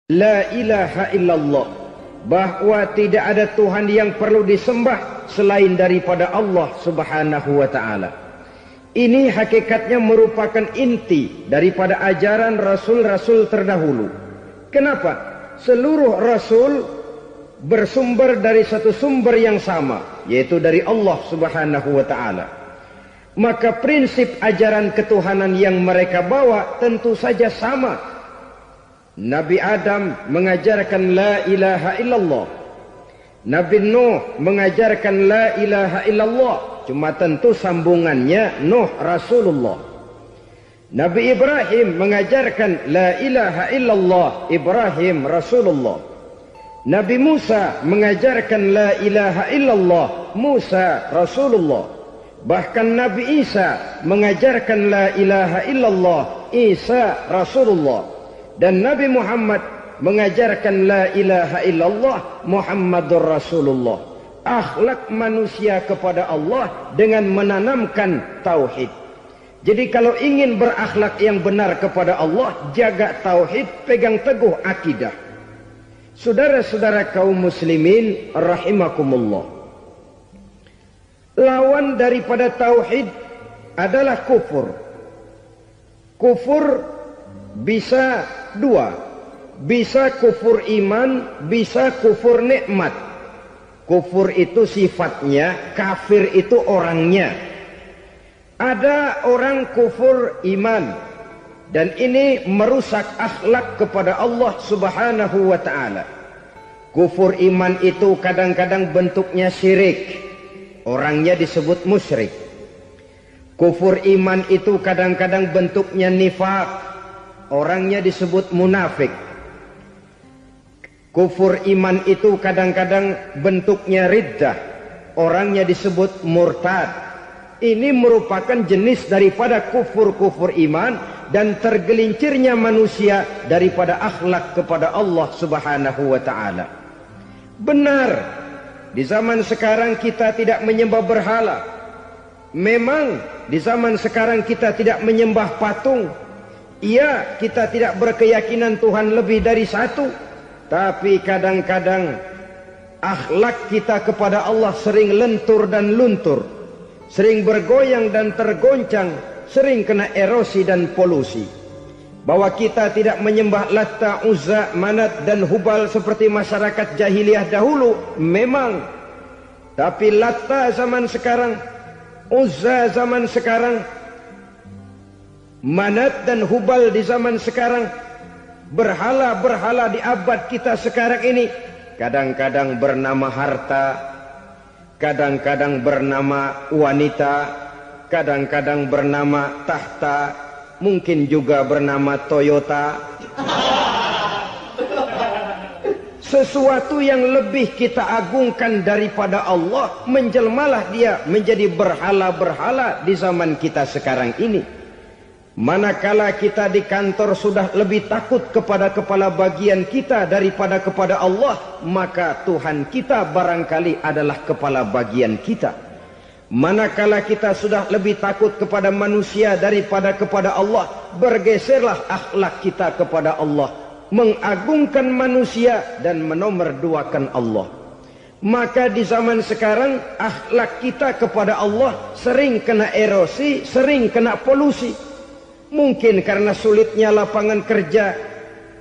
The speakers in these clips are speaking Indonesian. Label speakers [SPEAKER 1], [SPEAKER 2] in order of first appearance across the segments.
[SPEAKER 1] La ilaha illallah, bahwa tidak ada Tuhan yang perlu disembah selain daripada Allah subhanahu wa ta'ala. Ini hakikatnya merupakan inti daripada ajaran rasul-rasul terdahulu. Kenapa? Seluruh rasul bersumber dari satu sumber yang sama, yaitu dari Allah subhanahu wa ta'ala. Maka prinsip ajaran ketuhanan yang mereka bawa tentu saja sama. Nabi Adam mengajarkan la ilaha illallah. Nabi Nuh mengajarkan la ilaha illallah. Cuma tentu sambungannya Nuh Rasulullah. Nabi Ibrahim mengajarkan la ilaha illallah, Ibrahim Rasulullah. Nabi Musa mengajarkan la ilaha illallah, Musa Rasulullah. Bahkan Nabi Isa mengajarkan la ilaha illallah, Isa Rasulullah. Dan Nabi Muhammad mengajarkan la ilaha illallah, Muhammadur Rasulullah. Akhlak manusia kepada Allah dengan menanamkan tauhid. Jadi kalau ingin berakhlak yang benar kepada Allah, jaga tauhid, pegang teguh akidah. Saudara-saudara kaum muslimin rahimakumullah, lawan daripada tauhid adalah kufur. Kufur bisa dua, bisa kufur iman, bisa kufur nikmat. Kufur itu sifatnya, kafir itu orangnya. Ada orang kufur iman, dan ini merusak akhlak kepada Allah subhanahu wa ta'ala. Kufur iman itu kadang-kadang bentuknya syirik, orangnya disebut musyrik. Kufur iman itu kadang-kadang bentuknya nifaq, orangnya disebut munafik. Kufur iman itu kadang-kadang bentuknya riddah, orangnya disebut murtad. Ini merupakan jenis daripada kufur-kufur iman dan tergelincirnya manusia daripada akhlak kepada Allah subhanahu wa ta'ala. Benar, di zaman sekarang kita tidak menyembah berhala. Memang di zaman sekarang kita tidak menyembah patung. Iya, kita tidak berkeyakinan Tuhan lebih dari satu. Tapi kadang-kadang akhlak kita kepada Allah sering lentur dan luntur, sering bergoyang dan tergoncang, sering kena erosi dan polusi. Bahwa kita tidak menyembah Latta, Uzza, Manat dan Hubal seperti masyarakat jahiliyah dahulu, memang. Tapi Latta zaman sekarang, Uzza zaman sekarang, Manat dan Hubal di zaman sekarang, berhala-berhala di abad kita sekarang ini, kadang-kadang bernama harta, kadang-kadang bernama wanita, kadang-kadang bernama tahta, mungkin juga bernama Toyota. Sesuatu yang lebih kita agungkan daripada Allah, menjelmalah dia menjadi berhala-berhala di zaman kita sekarang ini. Manakala kita di kantor sudah lebih takut kepada kepala bagian kita daripada kepada Allah, maka Tuhan kita barangkali adalah kepala bagian kita. Manakala kita sudah lebih takut kepada manusia daripada kepada Allah, bergeserlah akhlak kita kepada Allah, mengagungkan manusia dan menomorduakan Allah. Maka di zaman sekarang akhlak kita kepada Allah sering kena erosi, sering kena polusi. Mungkin karena sulitnya lapangan kerja,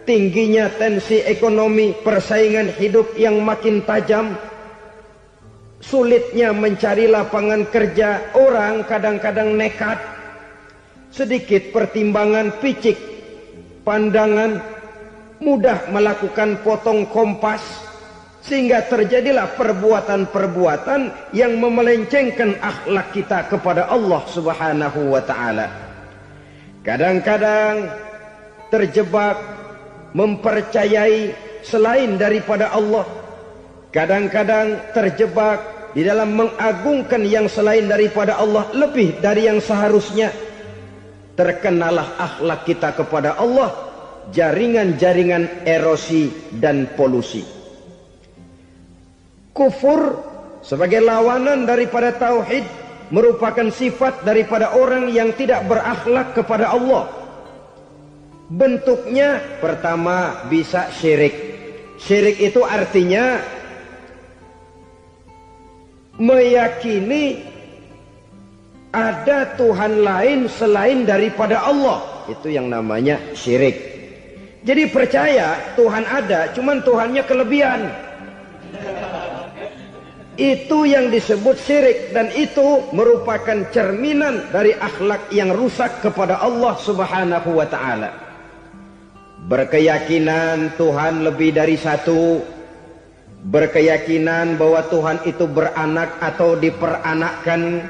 [SPEAKER 1] tingginya tensi ekonomi, persaingan hidup yang makin tajam, sulitnya mencari lapangan kerja, orang kadang-kadang nekat. Sedikit pertimbangan, picik pandangan, mudah melakukan potong kompas, sehingga terjadilah perbuatan-perbuatan yang memelencengkan akhlak kita kepada Allah subhanahu wa ta'ala. Kadang-kadang terjebak mempercayai selain daripada Allah. Kadang-kadang terjebak di dalam mengagungkan yang selain daripada Allah lebih dari yang seharusnya. Terkenalah akhlak kita kepada Allah jaringan-jaringan erosi dan polusi. Kufur sebagai lawanan daripada tauhid merupakan sifat daripada orang yang tidak berakhlak kepada Allah. Bentuknya pertama bisa syirik. Syirik itu artinya meyakini ada Tuhan lain selain daripada Allah. Itu yang namanya syirik. Jadi percaya Tuhan ada, cuman Tuhannya kelebihan. Itu yang disebut syirik, dan itu merupakan cerminan dari akhlak yang rusak kepada Allah Subhanahu wa ta'ala. Berkeyakinan Tuhan lebih dari satu, berkeyakinan bahwa Tuhan itu beranak atau diperanakkan,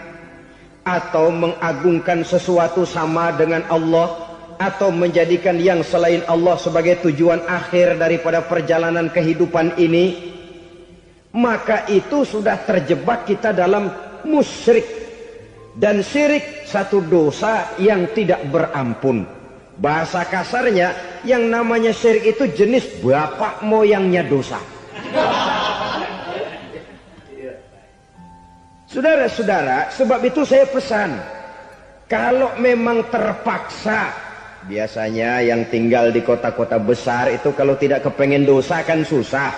[SPEAKER 1] atau mengagungkan sesuatu sama dengan Allah, atau menjadikan yang selain Allah sebagai tujuan akhir daripada perjalanan kehidupan ini, maka itu sudah terjebak kita dalam musyrik. Dan syirik satu dosa yang tidak berampun. Bahasa kasarnya, yang namanya syirik itu jenis bapak moyangnya dosa. Saudara-saudara, sebab itu saya pesan, kalau memang terpaksa, biasanya yang tinggal di kota-kota besar itu kalau tidak kepengen dosa kan susah.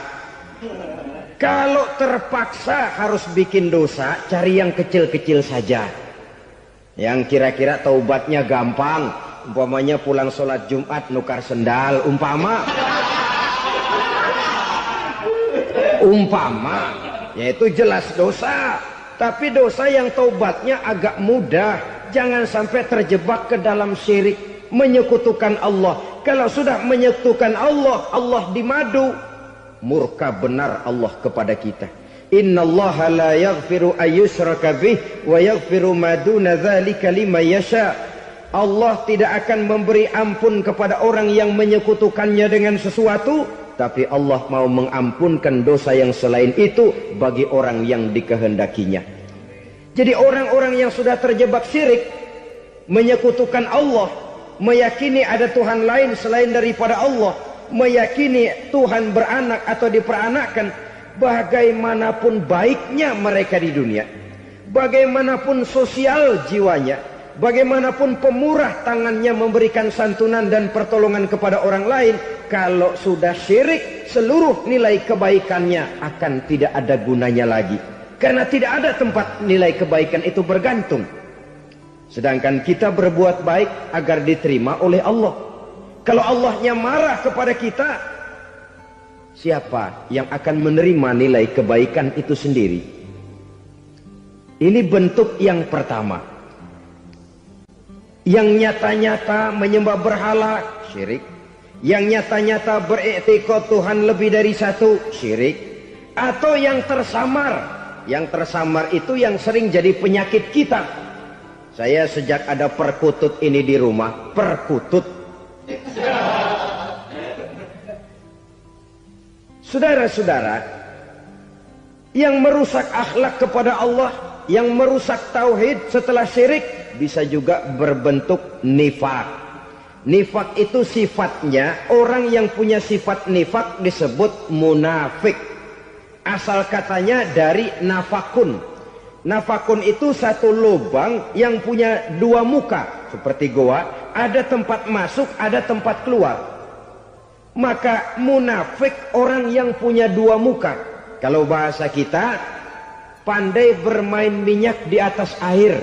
[SPEAKER 1] Kalau terpaksa harus bikin dosa, cari yang kecil-kecil saja, yang kira-kira taubatnya gampang. Umpamanya pulang sholat Jumat nukar sendal, umpama, yaitu jelas dosa. Tapi dosa yang taubatnya agak mudah. Jangan sampai terjebak ke dalam syirik, menyekutukan Allah. Kalau sudah menyekutukan Allah, Allah dimadu, murka benar Allah kepada kita. Innallaha la yaghfiru ayyushraka bih wa yaghfiru ma duna dzalika liman yasha. Allah tidak akan memberi ampun kepada orang yang menyekutukannya dengan sesuatu, tapi Allah mau mengampunkan dosa yang selain itu bagi orang yang dikehendakinya. Jadi orang-orang yang sudah terjebak syirik, menyekutukan Allah, meyakini ada Tuhan lain selain daripada Allah, meyakini Tuhan beranak atau diperanakkan, bagaimanapun baiknya mereka di dunia, bagaimanapun sosial jiwanya, bagaimanapun pemurah tangannya memberikan santunan dan pertolongan kepada orang lain, kalau sudah syirik, seluruh nilai kebaikannya akan tidak ada gunanya lagi. Karena tidak ada tempat nilai kebaikan itu bergantung. Sedangkan kita berbuat baik agar diterima oleh Allah. Kalau Allahnya marah kepada kita, siapa yang akan menerima nilai kebaikan itu sendiri? Ini bentuk yang pertama. Yang nyata-nyata menyembah berhala, syirik. Yang nyata-nyata beriktikad Tuhan lebih dari satu, syirik. Atau yang tersamar. Yang tersamar itu yang sering jadi penyakit kita. Saya sejak ada perkutut ini di rumah, perkutut. Saudara-saudara, yang merusak akhlak kepada Allah, yang merusak tauhid setelah syirik, bisa juga berbentuk nifak. Nifak itu sifatnya, orang yang punya sifat nifak disebut munafik. Asal katanya dari nafakun. Nafakun itu satu lubang yang punya dua muka, seperti goa, ada tempat masuk, ada tempat keluar. Maka munafik orang yang punya dua muka. Kalau bahasa kita, pandai bermain minyak di atas air.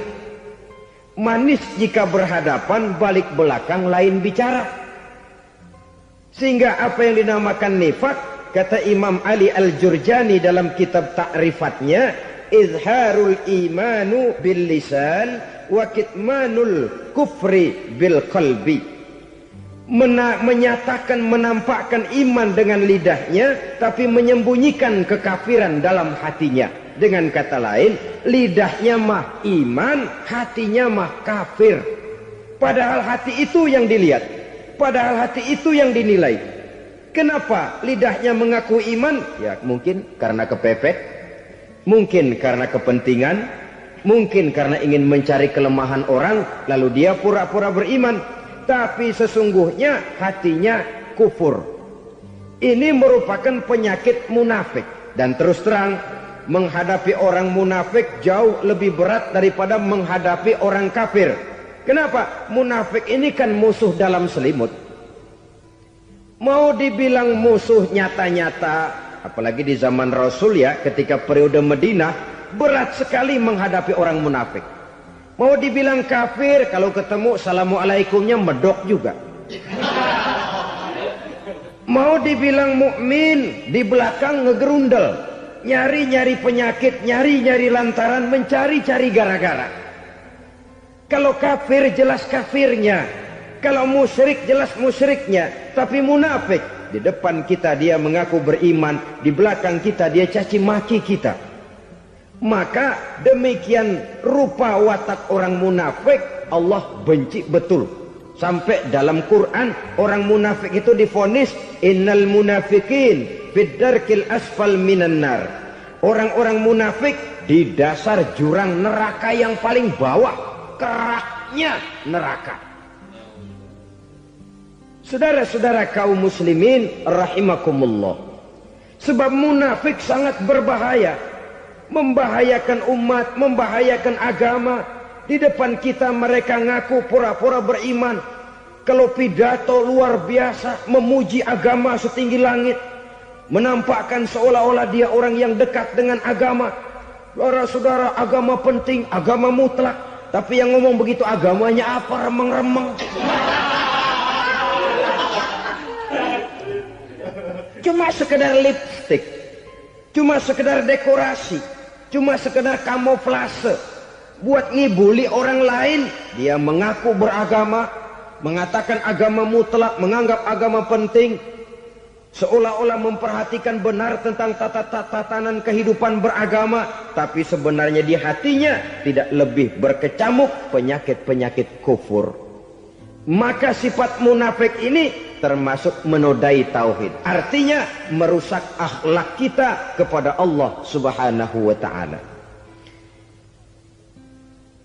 [SPEAKER 1] Manis jika berhadapan, balik belakang lain bicara. Sehingga apa yang dinamakan nifak, kata Imam Ali Al-Jurjani dalam kitab ta'rifatnya, izharul imanu bil lisan wa kitmanul kufri bil qalbi. Menyatakan, menampakkan iman dengan lidahnya, tapi menyembunyikan kekafiran dalam hatinya. Dengan kata lain, lidahnya mah iman, hatinya mah kafir. Padahal hati itu yang dilihat, padahal hati itu yang dinilai. Kenapa lidahnya mengaku iman? Ya mungkin karena kepepet, mungkin karena kepentingan, mungkin karena ingin mencari kelemahan orang, lalu dia pura-pura beriman. Tapi sesungguhnya hatinya kufur. Ini merupakan penyakit munafik. Dan terus terang, menghadapi orang munafik jauh lebih berat daripada menghadapi orang kafir. Kenapa? Munafik ini kan musuh dalam selimut. Mau dibilang musuh nyata-nyata, apalagi di zaman Rasul ya, ketika periode Madinah, berat sekali menghadapi orang munafik. Mau dibilang kafir, kalau ketemu assalamualaikumnya medok juga. Mau dibilang mukmin, di belakang ngegerundel, nyari-nyari penyakit, nyari-nyari lantaran, mencari-cari gara-gara. Kalau kafir jelas kafirnya, kalau musyrik jelas musyriknya. Tapi munafik, di depan kita dia mengaku beriman, di belakang kita dia caci maki kita. Maka demikian rupa watak orang munafik Allah benci betul. Sampai dalam Quran orang munafik itu divonis innal munafikin fid darkil asfal minan nar. Orang-orang munafik di dasar jurang neraka yang paling bawah, keraknya neraka. Saudara-saudara kaum muslimin rahimakumullah. Sebab munafik sangat berbahaya, membahayakan umat, membahayakan agama. Di depan kita mereka ngaku pura-pura beriman. Kalau pidato luar biasa, memuji agama setinggi langit, menampakkan seolah-olah dia orang yang dekat dengan agama. Saudara-saudara, agama penting, agama mutlak. Tapi yang ngomong begitu agamanya apa? Remeng-remeng. Cuma sekedar lipstick, cuma sekedar dekorasi, cuma sekedar kamuflase buat ngibuli orang lain. Dia mengaku beragama, mengatakan agama mutlak, menganggap agama penting, seolah-olah memperhatikan benar tentang tatanan kehidupan beragama, tapi sebenarnya di hatinya tidak lebih berkecamuk penyakit-penyakit kufur. Maka sifat munafik ini termasuk menodai tauhid. Artinya merusak akhlak kita kepada Allah Subhanahu wa ta'ala.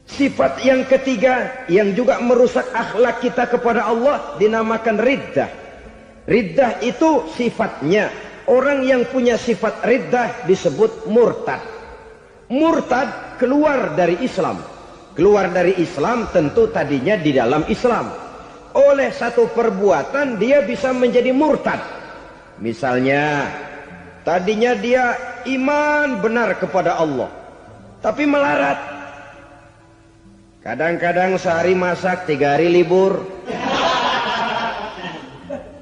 [SPEAKER 1] Sifat yang ketiga yang juga merusak akhlak kita kepada Allah dinamakan riddah. Riddah itu sifatnya, orang yang punya sifat riddah disebut murtad. Murtad keluar dari Islam. Keluar dari Islam tentu tadinya di dalam Islam. Oleh satu perbuatan dia bisa menjadi murtad. Misalnya tadinya dia iman benar kepada Allah, tapi melarat. Kadang-kadang sehari masak, 3 hari libur.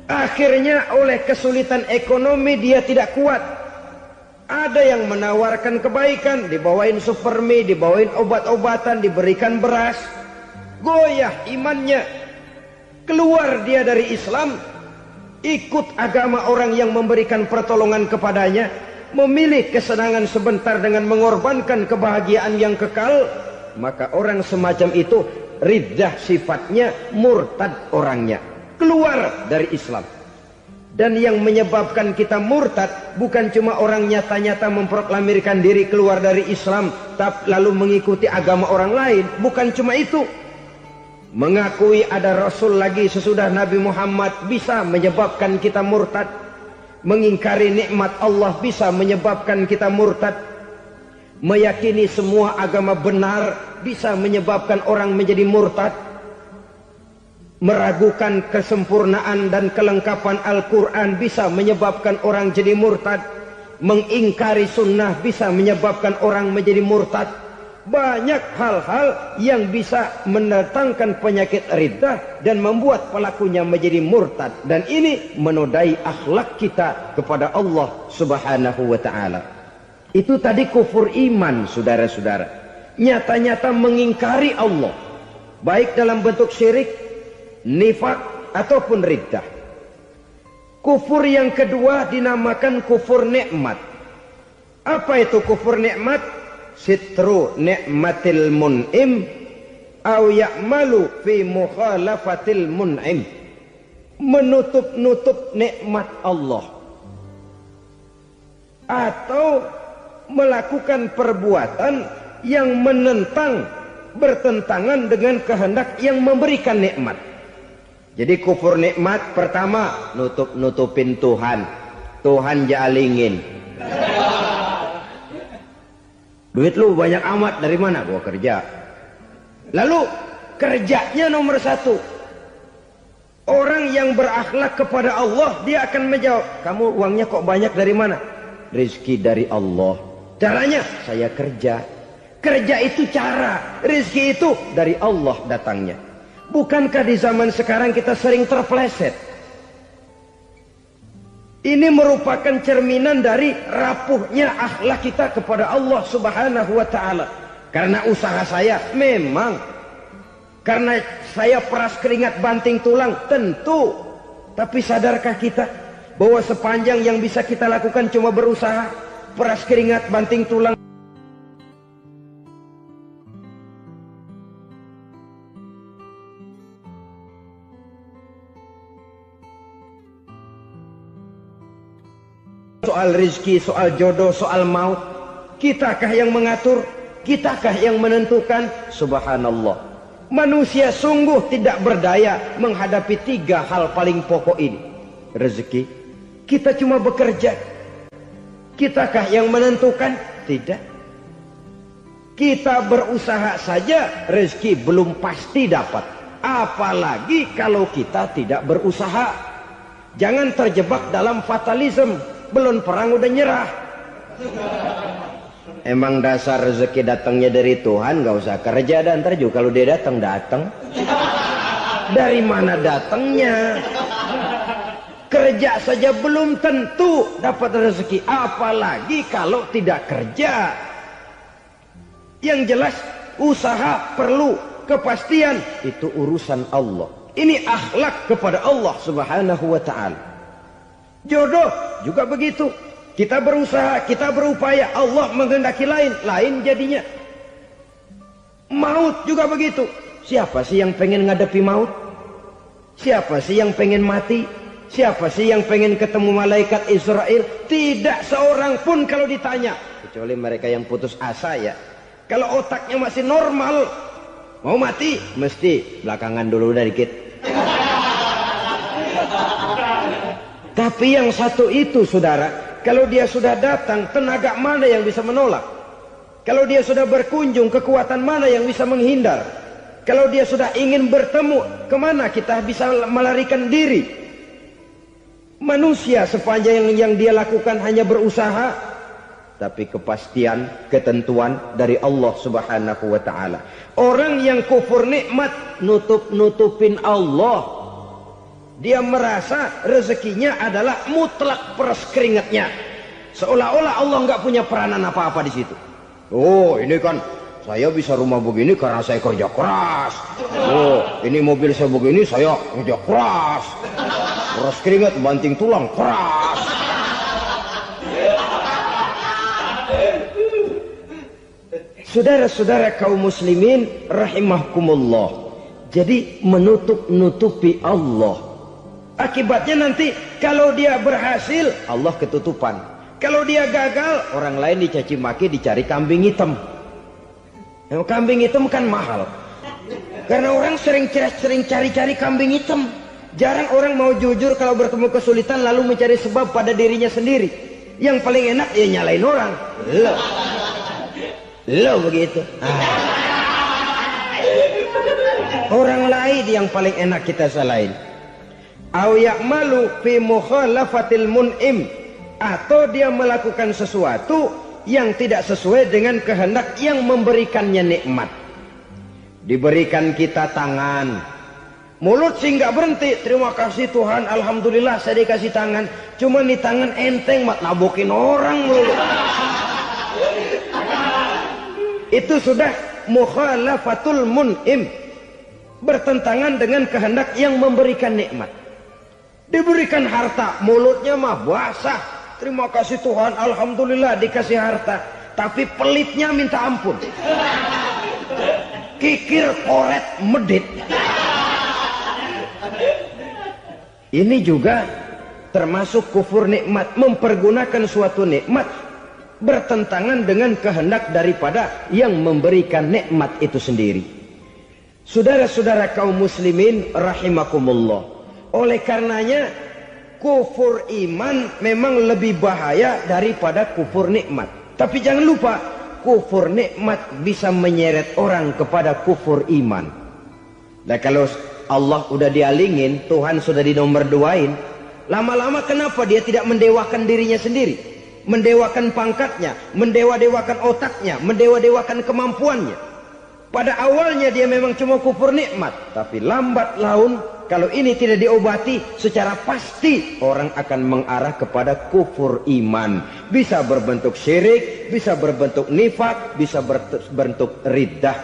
[SPEAKER 1] Akhirnya oleh kesulitan ekonomi dia tidak kuat. Ada yang menawarkan kebaikan, dibawain supermi, dibawain obat-obatan, diberikan beras. Goyah imannya. Keluar dia dari Islam, ikut agama orang yang memberikan pertolongan kepadanya, memilih kesenangan sebentar dengan mengorbankan kebahagiaan yang kekal. Maka orang semacam itu riddah sifatnya, murtad orangnya, keluar dari Islam. Dan yang menyebabkan kita murtad bukan cuma orang nyata-nyata memproklamirkan diri keluar dari Islam tapi lalu mengikuti agama orang lain. Bukan cuma itu. Mengakui ada Rasul lagi sesudah Nabi Muhammad bisa menyebabkan kita murtad. Mengingkari nikmat Allah bisa menyebabkan kita murtad. Meyakini semua agama benar bisa menyebabkan orang menjadi murtad. Meragukan kesempurnaan dan kelengkapan Al-Quran bisa menyebabkan orang jadi murtad. Mengingkari sunnah bisa menyebabkan orang menjadi murtad. Banyak hal-hal yang bisa mendatangkan penyakit riddah dan membuat pelakunya menjadi murtad. Dan ini menodai akhlak kita kepada Allah Subhanahu wa ta'ala. Itu tadi kufur iman, saudara-saudara. Nyata-nyata mengingkari Allah, baik dalam bentuk syirik, nifak, ataupun riddah. Kufur yang kedua dinamakan kufur nikmat. Apa itu kufur nikmat? Sitru ni'matil mun'im au ya'malu fi mukhalafatil mun'im. Menutup-nutup nikmat Allah, atau melakukan perbuatan yang menentang, bertentangan dengan kehendak yang memberikan nikmat. Jadi kufur nikmat pertama, nutup-nutupin Tuhan. Tuhan jalingin. Duit lu banyak amat, dari mana? Gua kerja. Lalu kerjanya nomor 1. Orang yang berakhlak kepada Allah, dia akan menjawab, kamu uangnya kok banyak dari mana? Rezeki dari Allah. Caranya, saya kerja. Kerja itu cara, rezeki itu dari Allah datangnya. Bukankah di zaman sekarang kita sering terpeleset? Ini merupakan cerminan dari rapuhnya akhlak kita kepada Allah Subhanahu wa ta'ala. Karena usaha saya memang, karena saya peras keringat banting tulang, tentu. Tapi sadarkah kita bahwa sepanjang yang bisa kita lakukan cuma berusaha, peras keringat banting tulang. Soal rizki, soal jodoh, soal maut, kitakah yang mengatur? Kitakah yang menentukan? Subhanallah. Manusia sungguh tidak berdaya menghadapi 3 hal paling pokok ini. Rezeki, kita cuma bekerja. Kitakah yang menentukan? Tidak. Kita berusaha saja, rezeki belum pasti dapat. Apalagi kalau kita tidak berusaha. Jangan terjebak dalam fatalisme. Belum perang udah nyerah. Emang dasar rezeki datangnya dari Tuhan, gak usah kerja, dan ntar juga kalau dia datang. Dari mana datangnya? Kerja saja belum tentu dapat rezeki, apalagi kalau tidak kerja. Yang jelas usaha perlu kepastian, itu urusan Allah. Ini akhlak kepada Allah Subhanahu wa ta'ala. Jodoh juga begitu. Kita berusaha, kita berupaya, Allah menghendaki lain jadinya. Maut juga begitu. Siapa sih yang pengen ngadepi maut? Siapa sih yang pengen mati? Siapa sih yang pengen ketemu malaikat Israel? Tidak seorang pun kalau ditanya, kecuali mereka yang putus asa ya. Kalau otaknya masih normal, mau mati mesti belakangan dulu udah dikit. Tapi yang satu itu saudara, kalau dia sudah datang, tenaga mana yang bisa menolak? Kalau dia sudah berkunjung, kekuatan mana yang bisa menghindar? Kalau dia sudah ingin bertemu, kemana kita bisa melarikan diri? Manusia sepanjang yang dia lakukan hanya berusaha, tapi kepastian, ketentuan dari Allah Subhanahu wa ta'ala. Orang yang kufur nikmat, nutupin Allah. Dia merasa rezekinya adalah mutlak peras keringatnya. Seolah-olah Allah nggak punya peranan apa-apa di situ. Oh, ini kan saya bisa rumah begini karena saya kerja keras. Oh, ini mobil saya begini saya kerja keras. Peras keringat, banting tulang, keras. Saudara-saudara kaum muslimin rahimahkumullah. Jadi menutupi Allah. Akibatnya nanti kalau dia berhasil, Allah ketutupan. Kalau dia gagal, orang lain dicaci maki, dicari kambing hitam. Yang kambing hitam kan mahal. Karena orang sering cari-cari kambing hitam. Jarang orang mau jujur kalau bertemu kesulitan lalu mencari sebab pada dirinya sendiri. Yang paling enak ya nyalain orang. Lo begitu. Orang lain yang paling enak kita salahin. Au ya'malu fi mukhalafatil mun'im, atau dia melakukan sesuatu yang tidak sesuai dengan kehendak yang memberikannya nikmat. Diberikan kita tangan, mulut sih nggak berhenti, terima kasih Tuhan, alhamdulillah saya dikasih tangan. Cuma nih tangan enteng mat nabokin orang mulu. Itu sudah mukhalafatul mun'im, bertentangan dengan kehendak yang memberikan nikmat. Diberikan harta, mulutnya mah basah, terima kasih Tuhan, alhamdulillah dikasih harta. Tapi pelitnya minta ampun, kikir koret medit. Ini juga termasuk kufur nikmat, mempergunakan suatu nikmat bertentangan dengan kehendak daripada yang memberikan nikmat itu sendiri. Saudara-saudara kaum muslimin rahimakumullah. Oleh karenanya kufur iman memang lebih bahaya daripada kufur nikmat. Tapi jangan lupa, kufur nikmat bisa menyeret orang kepada kufur iman. Nah, kalau Allah udah dialingin, Tuhan sudah dinomor duain. Lama-lama kenapa dia tidak mendewakan dirinya sendiri? Mendewakan pangkatnya, mendewa-dewakan otaknya, mendewa-dewakan kemampuannya. Pada awalnya dia memang cuma kufur nikmat, tapi lambat laun kalau ini tidak diobati, secara pasti orang akan mengarah kepada kufur iman. Bisa berbentuk syirik, bisa berbentuk nifak, bisa berbentuk riddah.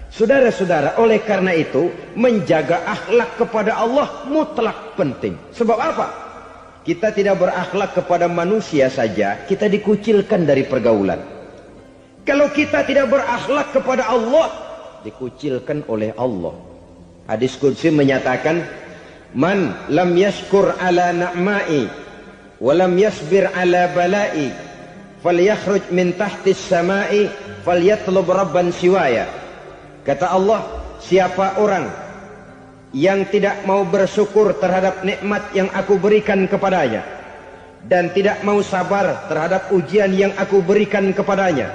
[SPEAKER 1] Saudara-saudara, oleh karena itu menjaga akhlak kepada Allah mutlak penting. Sebab apa? Kita tidak berakhlak kepada manusia saja, kita dikucilkan dari pergaulan. Kalau kita tidak berakhlak kepada Allah, dikucilkan oleh Allah. Hadis qudsi menyatakan, man lam yashkur ala na'mai wa lam yasbir ala balai falyakhruj min tahtis samai falyatlub rabban siwaya. Kata Allah, siapa orang yang tidak mau bersyukur terhadap nikmat yang aku berikan kepadanya dan tidak mau sabar terhadap ujian yang aku berikan kepadanya,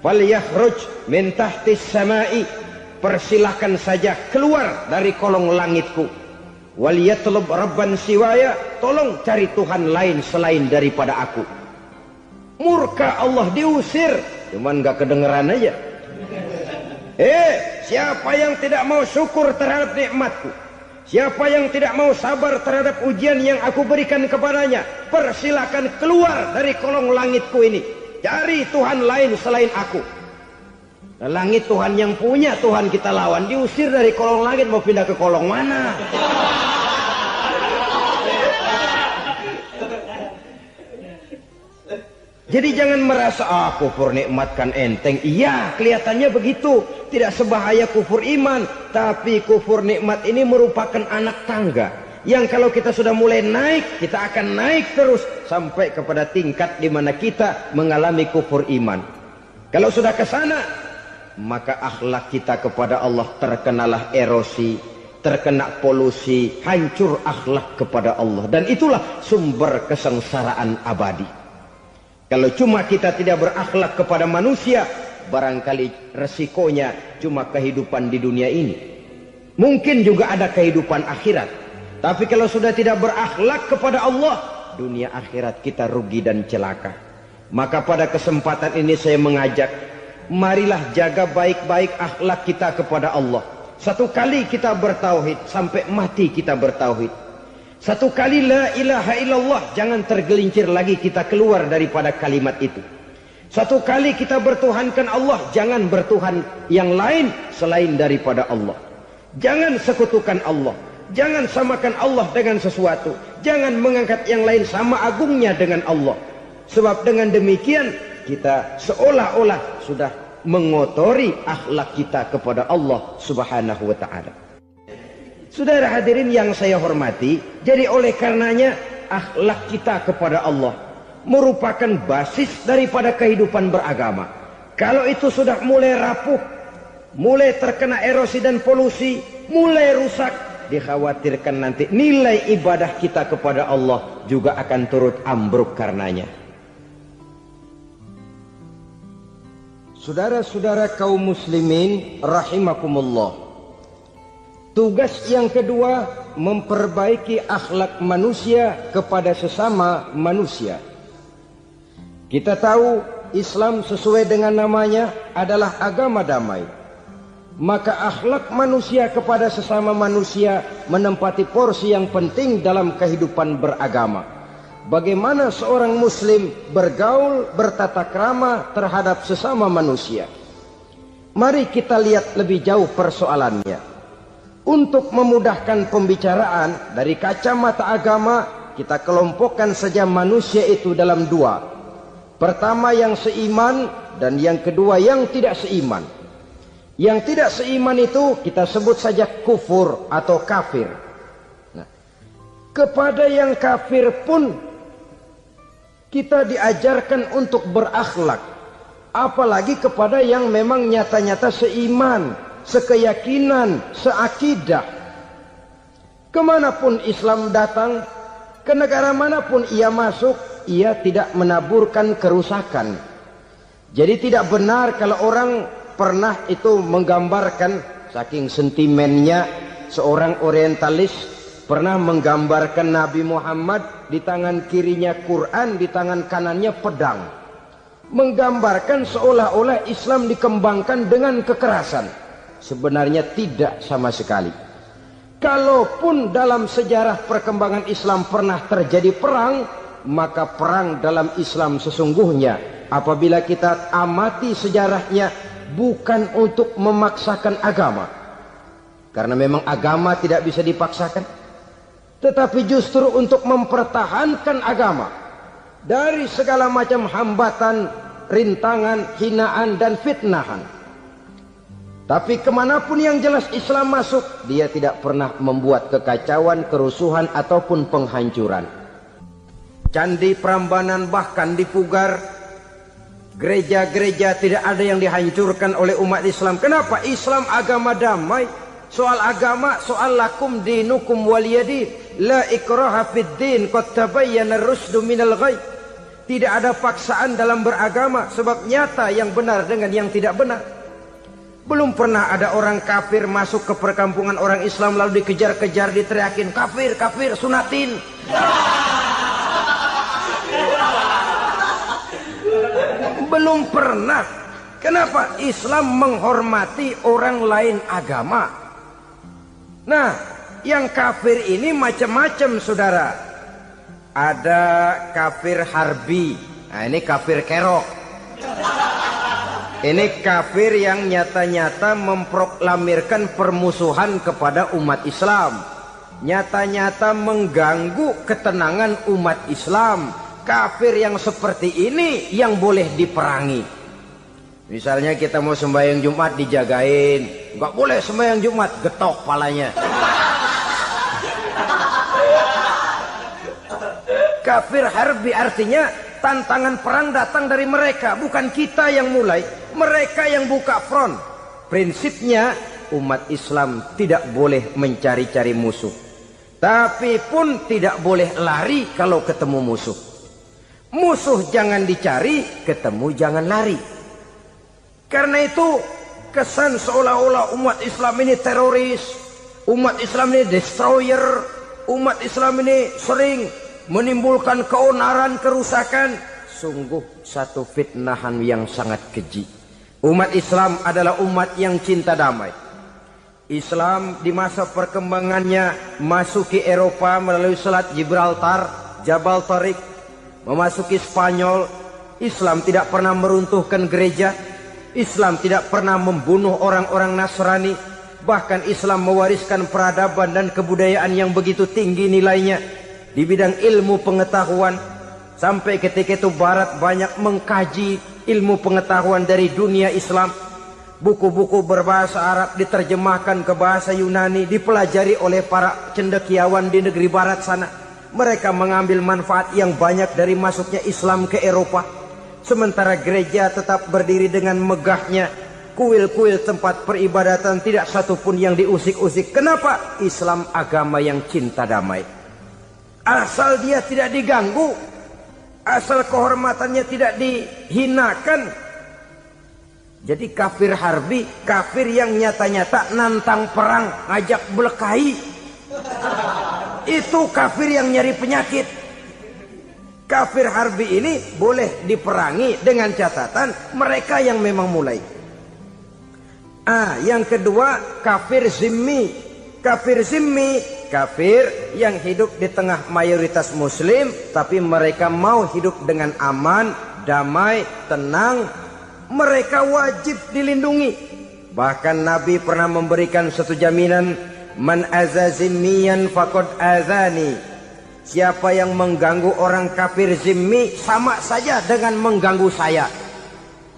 [SPEAKER 1] falyakhruj min tahtis samai, persilahkan saja keluar dari kolong langitku, waliyatlub rabban siwaya, tolong cari Tuhan lain selain daripada aku. Murka Allah, diusir, cuman gak kedengeran aja. Siapa yang tidak mau syukur terhadap nikmatku, siapa yang tidak mau sabar terhadap ujian yang aku berikan kepadanya, persilakan keluar dari kolong langitku ini, cari Tuhan lain selain aku. Langit Tuhan yang punya, Tuhan kita lawan, diusir dari kolong langit, mau pindah ke kolong mana? Jadi jangan merasa kufur nikmat kan enteng. Iya, kelihatannya begitu, tidak sebahaya kufur iman. Tapi kufur nikmat ini merupakan anak tangga yang kalau kita sudah mulai naik, kita akan naik terus sampai kepada tingkat di mana kita mengalami kufur iman. Kalau sudah ke sana, maka akhlak kita kepada Allah terkenalah erosi, terkena polusi, hancur akhlak kepada Allah. Dan itulah sumber kesengsaraan abadi. Kalau cuma kita tidak berakhlak kepada manusia, barangkali resikonya cuma kehidupan di dunia ini. Mungkin juga ada kehidupan akhirat. Tapi kalau sudah tidak berakhlak kepada Allah, dunia akhirat kita rugi dan celaka. Maka pada kesempatan ini saya mengajak, marilah jaga baik-baik akhlak kita kepada Allah. Satu kali kita bertauhid, sampai mati kita bertauhid. Satu kali la ilaha illallah, jangan tergelincir lagi kita keluar daripada kalimat itu. Satu kali kita bertuhankan Allah, jangan bertuhan yang lain selain daripada Allah. Jangan sekutukan Allah, jangan samakan Allah dengan sesuatu, jangan mengangkat yang lain sama agungnya dengan Allah. Sebab dengan demikian kita seolah-olah sudah mengotori akhlak kita kepada Allah Subhanahu wa ta'ala. Saudara hadirin yang saya hormati, jadi oleh karenanya akhlak kita kepada Allah merupakan basis daripada kehidupan beragama. Kalau itu sudah mulai rapuh, mulai terkena erosi dan polusi, mulai rusak, dikhawatirkan nanti nilai ibadah kita kepada Allah juga akan turut ambruk karenanya. Saudara-saudara kaum muslimin rahimakumullah, tugas yang kedua, memperbaiki akhlak manusia kepada sesama manusia. Kita tahu Islam sesuai dengan namanya adalah agama damai. Maka akhlak manusia kepada sesama manusia menempati porsi yang penting dalam kehidupan beragama. Bagaimana seorang muslim bergaul, bertata krama terhadap sesama manusia. Mari kita lihat lebih jauh persoalannya. Untuk memudahkan pembicaraan dari kacamata agama, kita kelompokkan saja manusia itu dalam dua. Pertama yang seiman dan yang kedua yang tidak seiman. Yang tidak seiman itu kita sebut saja kufur atau kafir. Nah, kepada yang kafir pun kita diajarkan untuk berakhlak. Apalagi kepada yang memang nyata-nyata seiman, sekeyakinan, seakidah. Kemanapun Islam datang, ke negara manapun ia masuk, ia tidak menaburkan kerusakan. Jadi tidak benar kalau orang pernah itu menggambarkan, saking sentimennya, seorang orientalis pernah menggambarkan Nabi Muhammad di tangan kirinya Quran, di tangan kanannya pedang. Menggambarkan seolah-olah Islam dikembangkan dengan kekerasan. Sebenarnya tidak sama sekali. Kalaupun dalam sejarah perkembangan Islam pernah terjadi perang, maka perang dalam Islam sesungguhnya, apabila kita amati sejarahnya, bukan untuk memaksakan agama. Karena memang agama tidak bisa dipaksakan. Tetapi justru untuk mempertahankan agama dari segala macam hambatan, rintangan, hinaan, dan fitnahan. Tapi kemanapun yang jelas Islam masuk, dia tidak pernah membuat kekacauan, kerusuhan, ataupun penghancuran. Candi Prambanan bahkan dipugar, gereja-gereja tidak ada yang dihancurkan oleh umat Islam. Kenapa? Islam agama damai. Soal agama, soal lakum dinukum waliyadin. La ikraha fid din, qad tabayyana ar-rusdu minal ghayy. Tidak ada paksaan dalam beragama, sebab nyata yang benar dengan yang tidak benar. Belum pernah ada orang kafir masuk ke perkampungan orang Islam lalu dikejar-kejar, diteriakin kafir, kafir, sunatin. Belum pernah. Kenapa? Islam menghormati orang lain agama. Nah, yang kafir ini macam-macam, saudara. Ada kafir harbi. Nah, ini kafir kerok. Ini kafir yang nyata-nyata memproklamirkan permusuhan kepada umat Islam. Nyata-nyata mengganggu ketenangan umat Islam. Kafir yang seperti ini yang boleh diperangi. Misalnya kita mau sembahyang Jumat dijagain. Nggak boleh sembahyang Jumat, getok palanya. Kafir harbi artinya tantangan perang datang dari mereka, bukan kita yang mulai. Mereka yang buka front. Prinsipnya umat Islam tidak boleh mencari-cari musuh, tapi pun tidak boleh lari kalau ketemu musuh. Musuh jangan dicari, ketemu jangan lari. Karena itu kesan seolah-olah umat Islam ini teroris, umat Islam ini destroyer, umat Islam ini sering menimbulkan keonaran, kerusakan. Sungguh satu fitnahan yang sangat keji. Umat Islam adalah umat yang cinta damai. Islam di masa perkembangannya masuki Eropa melalui Selat Gibraltar, Jabal Tariq, memasuki Spanyol. Islam tidak pernah meruntuhkan gereja. Islam tidak pernah membunuh orang-orang Nasrani. Bahkan Islam mewariskan peradaban dan kebudayaan yang begitu tinggi nilainya di bidang ilmu pengetahuan. Sampai ketika itu Barat banyak mengkaji ilmu pengetahuan dari dunia Islam. Buku-buku berbahasa Arab diterjemahkan ke bahasa Yunani, dipelajari oleh para cendekiawan di negeri Barat sana. Mereka mengambil manfaat yang banyak dari masuknya Islam ke Eropa. Sementara gereja tetap berdiri dengan megahnya. Kuil-kuil tempat peribadatan tidak satupun yang diusik-usik. Kenapa? Islam agama yang cinta damai. Asal dia tidak diganggu, asal kehormatannya tidak dihinakan. Jadi kafir harbi, kafir yang nyata-nyata nantang perang, ngajak berkelahi. Itu kafir yang nyari penyakit. Kafir harbi ini boleh diperangi dengan catatan mereka yang memang mulai. Yang kedua kafir zimmi. Kafir zimmi, kafir yang hidup di tengah mayoritas muslim, tapi mereka mau hidup dengan aman, damai, tenang. Mereka wajib dilindungi. Bahkan Nabi pernah memberikan satu jaminan, man azazimmiyan faqad azani. Siapa yang mengganggu orang kafir zimmi sama saja dengan mengganggu saya.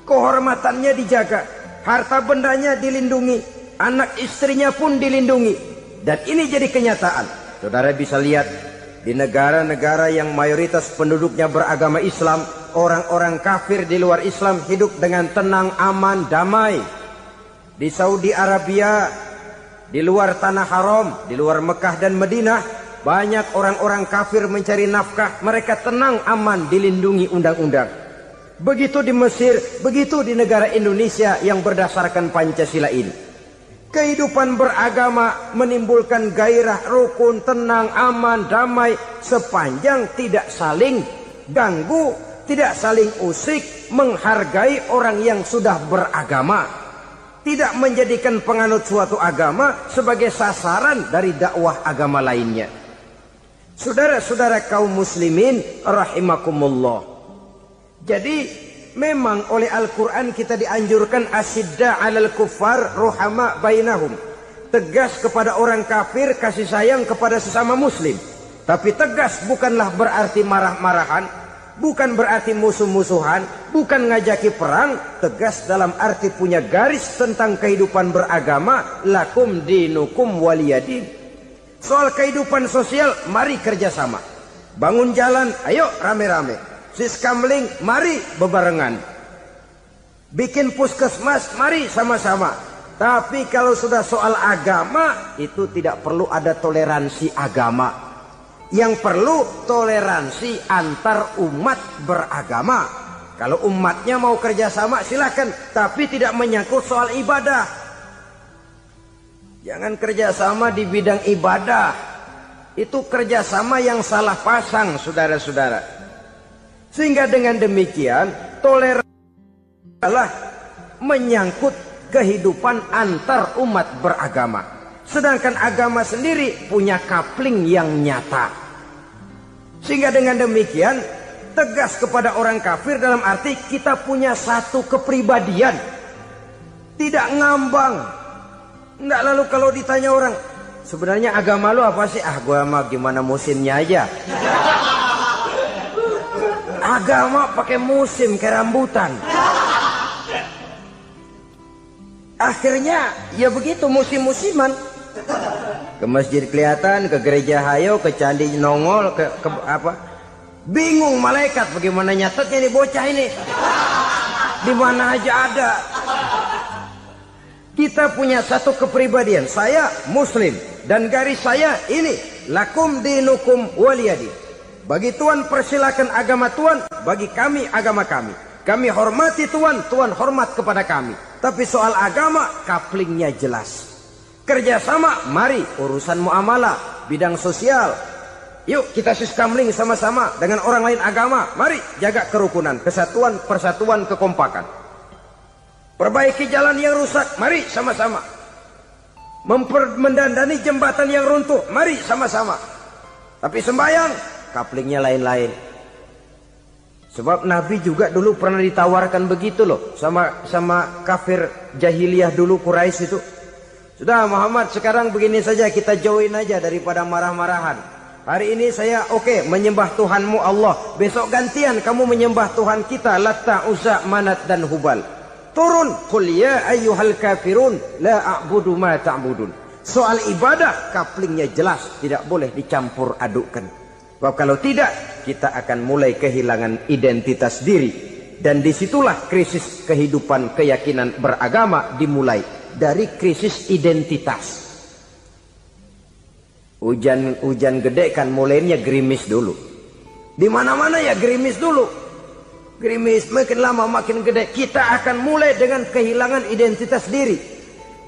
[SPEAKER 1] Kehormatannya dijaga, harta bendanya dilindungi, anak istrinya pun dilindungi. Dan ini jadi kenyataan. Saudara bisa lihat di negara-negara yang mayoritas penduduknya beragama Islam, orang-orang kafir di luar Islam hidup dengan tenang, aman, damai. Di Saudi Arabia, di luar tanah haram, di luar Mekah dan Madinah, banyak orang-orang kafir mencari nafkah. Mereka tenang, aman, dilindungi undang-undang. Begitu di Mesir, begitu di negara Indonesia yang berdasarkan Pancasila ini. Kehidupan beragama menimbulkan gairah, rukun, tenang, aman, damai, sepanjang tidak saling ganggu, tidak saling usik, menghargai orang yang sudah beragama, tidak menjadikan penganut suatu agama sebagai sasaran dari dakwah agama lainnya. Saudara-saudara kaum muslimin rahimakumullah. Jadi memang oleh Al-Quran kita dianjurkan asyidda 'alal kuffar ruhama bainahum. Tegas kepada orang kafir, kasih sayang kepada sesama muslim. Tapi tegas bukanlah berarti marah-marahan, bukan berarti musuh-musuhan, bukan ngajaki perang. Tegas dalam arti punya garis tentang kehidupan beragama, lakum dinukum waliyadin. Soal kehidupan sosial, mari kerjasama. Bangun jalan, ayo rame-rame. Siskamling, mari bebarengan. Bikin puskesmas, mari sama-sama. Tapi kalau sudah soal agama, itu tidak perlu ada toleransi agama. Yang perlu toleransi antar umat beragama. Kalau umatnya mau kerjasama silakan, tapi tidak menyangkut soal ibadah. Jangan kerjasama di bidang ibadah. Itu kerjasama yang salah pasang, saudara-saudara. Sehingga dengan demikian toleransi adalah menyangkut kehidupan antar umat beragama. Sedangkan agama sendiri punya coupling yang nyata. Sehingga dengan demikian tegas kepada orang kafir dalam arti kita punya satu kepribadian. Tidak ngambang. Enggak, lalu kalau ditanya orang, sebenarnya agama lu apa sih? Ah, gua mah gimana musimnya aja. Agama pakai musim kayak rambutan. Akhirnya ya begitu, musim-musiman. Ke masjid kelihatan, ke gereja hayo, ke candi nongol, ke apa? Bingung malaikat bagaimana nyatetnya nih bocah ini. Di mana aja ada. Kita punya satu kepribadian. Saya muslim dan garis saya ini, lakum dinukum waliyadi. Bagi Tuhan persilakan agama Tuhan, bagi kami agama kami. Kami hormati Tuhan, Tuhan hormat kepada kami. Tapi soal agama couplingnya jelas. Kerjasama, mari urusan muamalah, bidang sosial. Yuk kita siskamling sama-sama dengan orang lain agama. Mari jaga kerukunan, kesatuan, persatuan, kekompakan. Perbaiki jalan yang rusak, mari sama-sama. Mendandani jembatan yang runtuh, mari sama-sama. Tapi sembahyang, couplingnya lain-lain. Sebab Nabi juga dulu pernah ditawarkan begitu loh, sama kafir jahiliyah dulu Quraisy itu. Sudah Muhammad, sekarang begini saja, kita join aja daripada marah-marahan. Hari ini saya oke, menyembah Tuhanmu Allah. Besok gantian kamu menyembah Tuhan kita, Latta, Uzza, Manat dan Hubal. Turun, qul ya ayyuhal kafirun la a'budu ma ta'budun. Soal ibadah couplingnya jelas, tidak boleh dicampur adukkan. Sebab kalau tidak, kita akan mulai kehilangan identitas diri. Dan disitulah krisis kehidupan keyakinan beragama dimulai. Dari krisis identitas. Hujan gede kan mulainya gerimis dulu. Di mana-mana ya gerimis dulu. Gerimis makin lama makin gede, kita akan mulai dengan kehilangan identitas diri.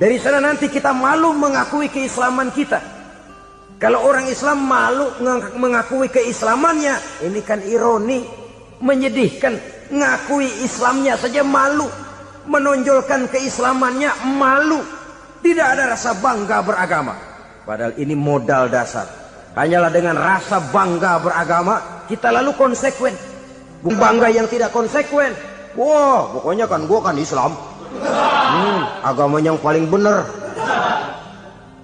[SPEAKER 1] Dari sana nanti kita malu mengakui keislaman kita. Kalau orang Islam malu mengakui keislamannya, ini kan ironi, menyedihkan. Ngakui Islamnya saja malu, menonjolkan keislamannya malu. Tidak ada rasa bangga beragama. Padahal ini modal dasar. Hanyalah dengan rasa bangga beragama kita lalu konsekuen. Bangga yang tidak konsekuen. Wah, pokoknya kan gua kan Islam. Agama yang paling benar.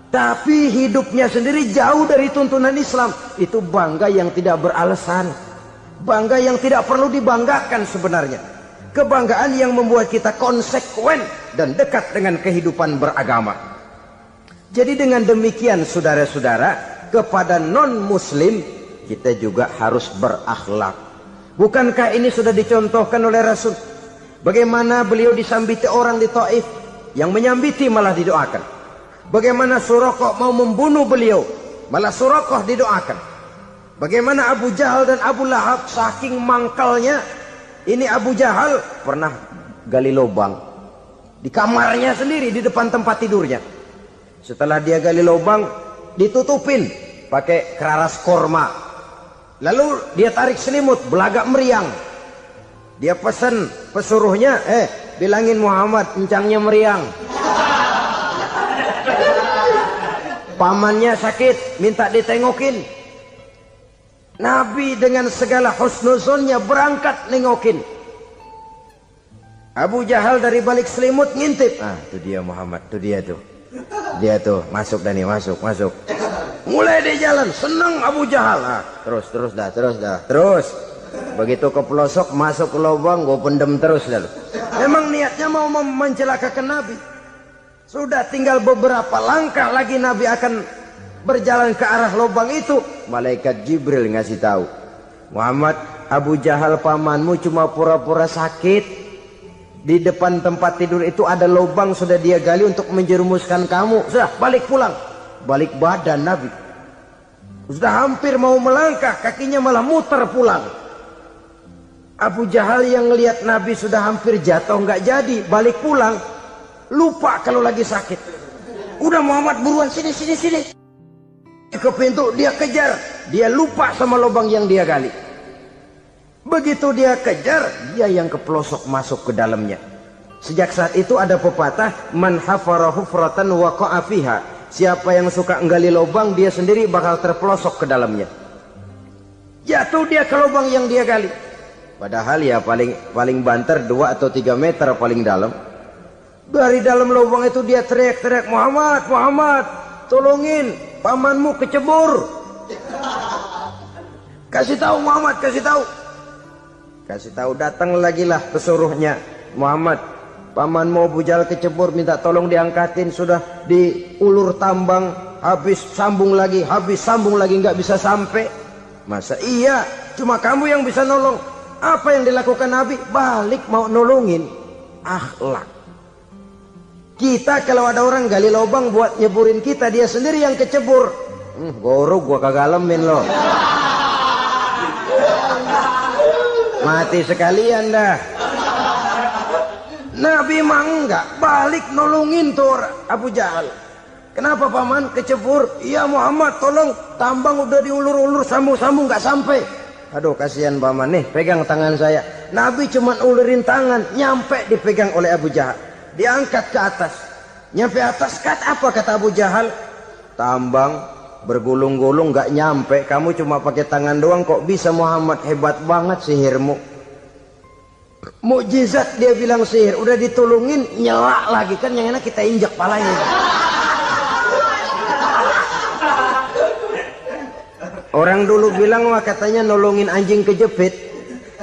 [SPEAKER 1] Tapi hidupnya sendiri jauh dari tuntunan Islam. Itu bangga yang tidak beralasan. Bangga yang tidak perlu dibanggakan sebenarnya. Kebanggaan yang membuat kita konsekuen dan dekat dengan kehidupan beragama. Jadi dengan demikian saudara-saudara, kepada non-muslim kita juga harus berakhlak. Bukankah ini sudah dicontohkan oleh Rasul? Bagaimana beliau disambiti orang di Taif, yang menyambiti malah didoakan. Bagaimana Suraqah mau membunuh beliau, malah Suraqah didoakan. Bagaimana Abu Jahal dan Abu Lahab saking mangkalnya. Ini Abu Jahal pernah gali lubang di kamarnya sendiri, di depan tempat tidurnya. Setelah dia gali lubang, ditutupin pakai keraras korma. Lalu dia tarik selimut, belagak meriang. Dia pesan pesuruhnya, bilangin Muhammad encangnya meriang. Pamannya sakit, minta ditengokin. Nabi dengan segala husnuzonnya berangkat nengokin. Abu Jahal dari balik selimut ngintip. Itu dia Muhammad, itu dia tuh. Dia tuh, masuk Dani, masuk. Mulai dia jalan, senang Abu Jahal. Terus dah. Begitu ke pelosok, masuk ke lubang, gue pendem terus lalu. Memang niatnya mau mencelakakan Nabi. Sudah tinggal beberapa langkah lagi Nabi akan berjalan ke arah lubang itu. Malaikat Jibril ngasih tahu, Muhammad, Abu Jahal pamanmu cuma pura-pura sakit. Di depan tempat tidur itu ada lubang sudah dia gali untuk menjerumuskan kamu. Sudah balik pulang. Balik badan Nabi. Sudah hampir mau melangkah, kakinya malah muter pulang. Abu Jahal yang ngelihat Nabi sudah hampir jatuh nggak jadi, balik pulang. Lupa kalau lagi sakit. Udah Muhammad buruan sini. Ke pintu dia kejar. Dia lupa sama lubang yang dia gali. Begitu dia kejar, dia yang ke pelosok masuk ke dalamnya. Sejak saat itu ada pepatah, man hafara hufratan waqa'a fiha. Siapa yang suka nggali lubang, dia sendiri bakal terpelosok ke dalamnya. Jatuh dia ke lubang yang dia gali. Padahal ya paling banter 2 atau 3 meter paling dalam. Dari dalam lubang itu dia teriak-teriak, Muhammad, tolongin, pamanmu kecebur. Kasih tahu Muhammad, kasih tahu, datang lagi lah pesuruhnya. Muhammad, pamanmu Abu Jahal kecebur, minta tolong diangkatin. Sudah diulur tambang, habis sambung lagi, nggak bisa sampai. Masa iya, cuma kamu yang bisa nolong. Apa yang dilakukan Nabi? Balik mau nolongin. Akhlak. Kita kalau ada orang gali lubang buat nyeburin kita, dia sendiri yang kecebur. Gorok gua kagak lemin loh. Mati sekalian dah. Nabi mah enggak, balik nolongin tuh Abu Jahal. Kenapa paman kecebur? Iya Muhammad, tolong, tambang udah diulur-ulur, sambung-sambung nggak sampai. Aduh kasihan paman, nih pegang tangan saya. Nabi cuma ulurin tangan, nyampe dipegang oleh Abu Jahal. Diangkat ke atas. Nyampe atas, apa kata Abu Jahal? Tambang bergulung-gulung nggak nyampe, kamu cuma pakai tangan doang kok bisa Muhammad, hebat banget sihirmu. Mukjizat dia bilang sihir, udah ditolongin nyelak lagi, kan yang enak kita injak palanya. Orang dulu bilang wah katanya nolongin anjing kejepit,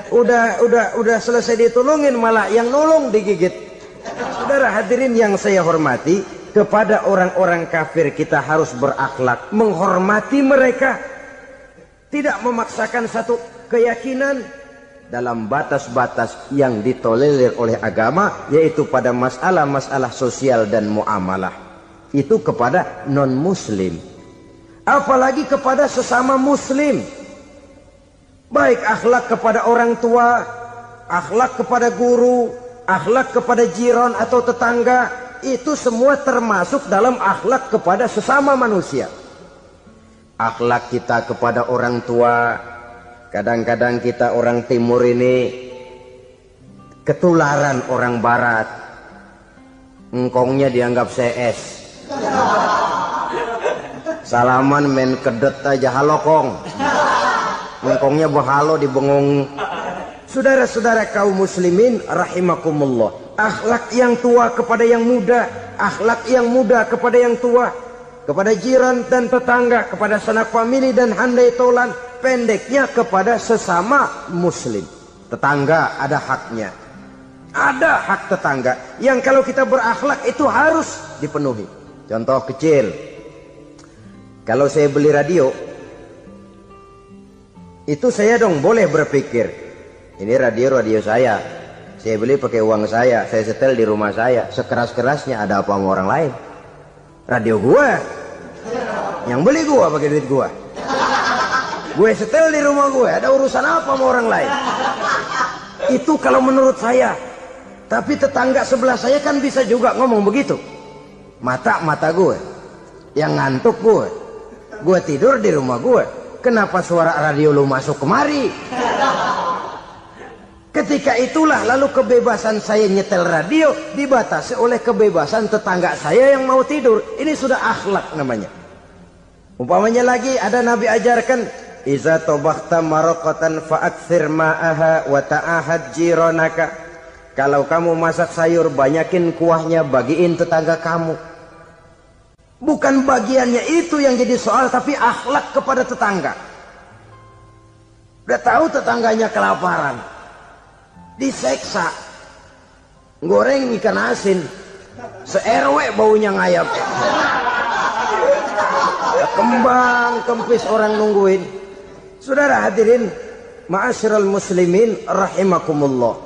[SPEAKER 1] udah selesai ditolongin malah yang nolong digigit. Saudara hadirin yang saya hormati, kepada orang-orang kafir kita harus berakhlak, menghormati mereka, tidak memaksakan satu keyakinan dalam batas-batas yang ditolerir oleh agama, yaitu pada masalah-masalah sosial dan muamalah. Itu kepada non-muslim, apalagi kepada sesama muslim. Baik akhlak kepada orang tua, akhlak kepada guru, akhlak kepada jiran atau tetangga, itu semua termasuk dalam akhlak kepada sesama manusia. Akhlak kita kepada orang tua, kadang-kadang kita orang timur ini ketularan orang barat. Engkongnya dianggap CS. Salaman main kedet aja halokong. Engkongnya berhalo dibengong. Saudara-saudara kaum muslimin rahimakumullah. Akhlak yang tua kepada yang muda, akhlak yang muda kepada yang tua, kepada jiran dan tetangga, kepada sanak famili dan handai tolan, pendeknya kepada sesama muslim. Tetangga ada haknya, ada hak tetangga yang kalau kita berakhlak itu harus dipenuhi. Contoh kecil, kalau saya beli radio, itu saya dong boleh berpikir, ini radio saya. Saya beli pakai uang saya setel di rumah saya. Sekeras-kerasnya ada apa sama orang lain? Radio gua, yang beli gua pakai duit gua. Gue setel di rumah gue, ada urusan apa sama orang lain? Itu kalau menurut saya. Tapi tetangga sebelah saya kan bisa juga ngomong begitu. Mata gue. Yang ngantuk gue. Gue tidur di rumah gue. Kenapa suara radio lu masuk kemari? Ketika itulah lalu kebebasan saya nyetel radio dibatasi oleh kebebasan tetangga saya yang mau tidur. Ini sudah akhlak namanya. Umpamanya lagi ada Nabi ajarkan, iza tobakhta maraqatan fa'akthir ma'aha wa ta'ahad jiranaka. Kalau kamu masak sayur banyakin kuahnya, bagiin tetangga kamu. Bukan bagiannya itu yang jadi soal, tapi akhlak kepada tetangga. Udah tahu tetangganya kelaparan, diseksa, goreng ikan asin, se-RW baunya ngayap, kembang kempis orang nungguin. Saudara hadirin ma'asyiral muslimin rahimakumullah.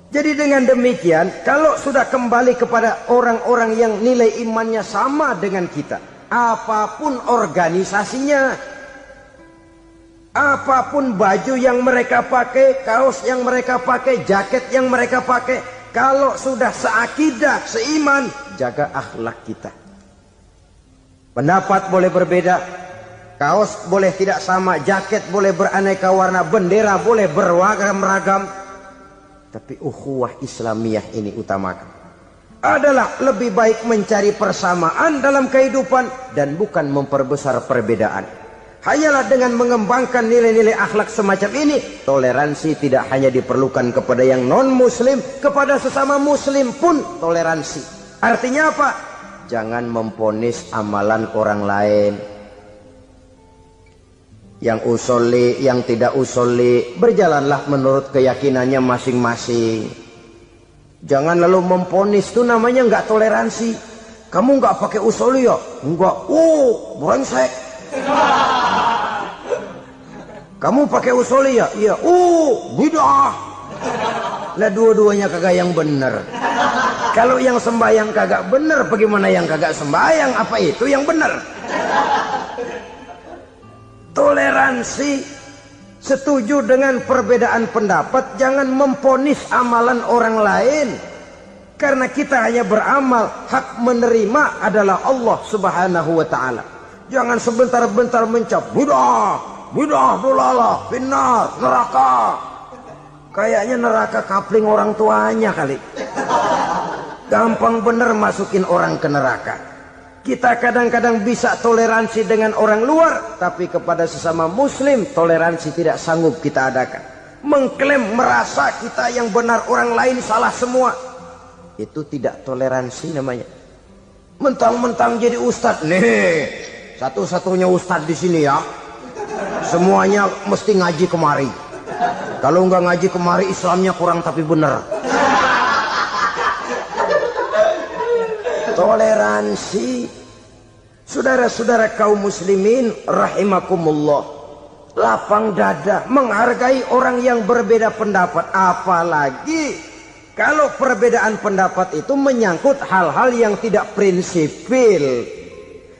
[SPEAKER 1] Jadi dengan demikian, kalau sudah kembali kepada orang-orang yang nilai imannya sama dengan kita, apapun organisasinya, apapun baju yang mereka pakai, kaos yang mereka pakai, jaket yang mereka pakai, kalau sudah seakidah, seiman, jaga akhlak kita. Pendapat boleh berbeda, kaos boleh tidak sama, jaket boleh beraneka warna, bendera boleh beragam-ragam, tapi ukhuwah Islamiyah ini utamakan. Adalah lebih baik mencari persamaan dalam kehidupan dan bukan memperbesar perbedaan. Hanyalah dengan mengembangkan nilai-nilai akhlak semacam ini, toleransi tidak hanya diperlukan kepada yang non-muslim, kepada sesama muslim pun toleransi. Artinya apa? Jangan memponis amalan orang lain. Yang usoli, yang tidak usoli, berjalanlah menurut keyakinannya masing-masing. Jangan lalu memponis, itu namanya nggak toleransi. Kamu nggak pakai usoli ya? Enggak. Brengsek. Kamu pakai usoli ya? Iya. Bidah. Lah dua-duanya kagak yang bener. Kalau yang sembahyang kagak bener, bagaimana yang kagak sembahyang? Apa itu yang bener? Toleransi, setuju dengan perbedaan pendapat, jangan memponis amalan orang lain. Karena kita hanya beramal, hak menerima adalah Allah Subhanahu wa ta'ala. Jangan sebentar-bentar mencap, bidah, dolalah, finnar, neraka. Kayaknya neraka kapling orang tuanya kali. Gampang bener masukin orang ke neraka. Kita kadang-kadang bisa toleransi dengan orang luar, tapi kepada sesama muslim toleransi tidak sanggup kita adakan. Mengklaim merasa kita yang benar, orang lain salah semua, itu tidak toleransi namanya. Mentang-mentang jadi ustadz, nih satu-satunya ustadz di sini ya, semuanya mesti ngaji kemari. Kalau nggak ngaji kemari Islamnya kurang tapi benar. Toleransi. Saudara-saudara kaum muslimin rahimakumullah, lapang dada menghargai orang yang berbeda pendapat, apalagi kalau perbedaan pendapat itu menyangkut hal-hal yang tidak prinsipil,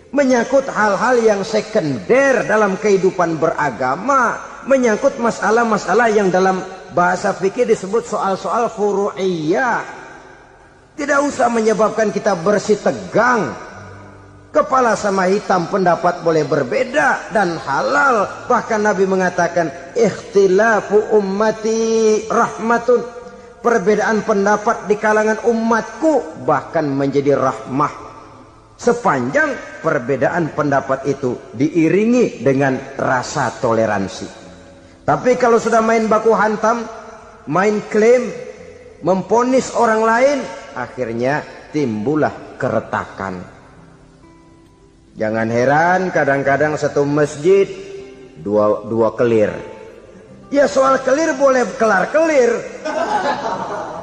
[SPEAKER 1] menyangkut hal-hal yang sekunder dalam kehidupan beragama, menyangkut masalah-masalah yang dalam bahasa fikih disebut soal-soal furu'iyah. Tidak usah menyebabkan kita bersih tegang. Kepala sama hitam pendapat boleh berbeda dan halal. Bahkan Nabi mengatakan, ikhtilafu ummati rahmatun. Perbedaan pendapat di kalangan umatku bahkan menjadi rahmah. Sepanjang perbedaan pendapat itu diiringi dengan rasa toleransi. Tapi kalau sudah main baku hantam, main klaim, memponis orang lain, akhirnya timbullah keretakan. Jangan heran kadang-kadang satu masjid dua kelir. Ya soal kelir boleh kelar-kelir,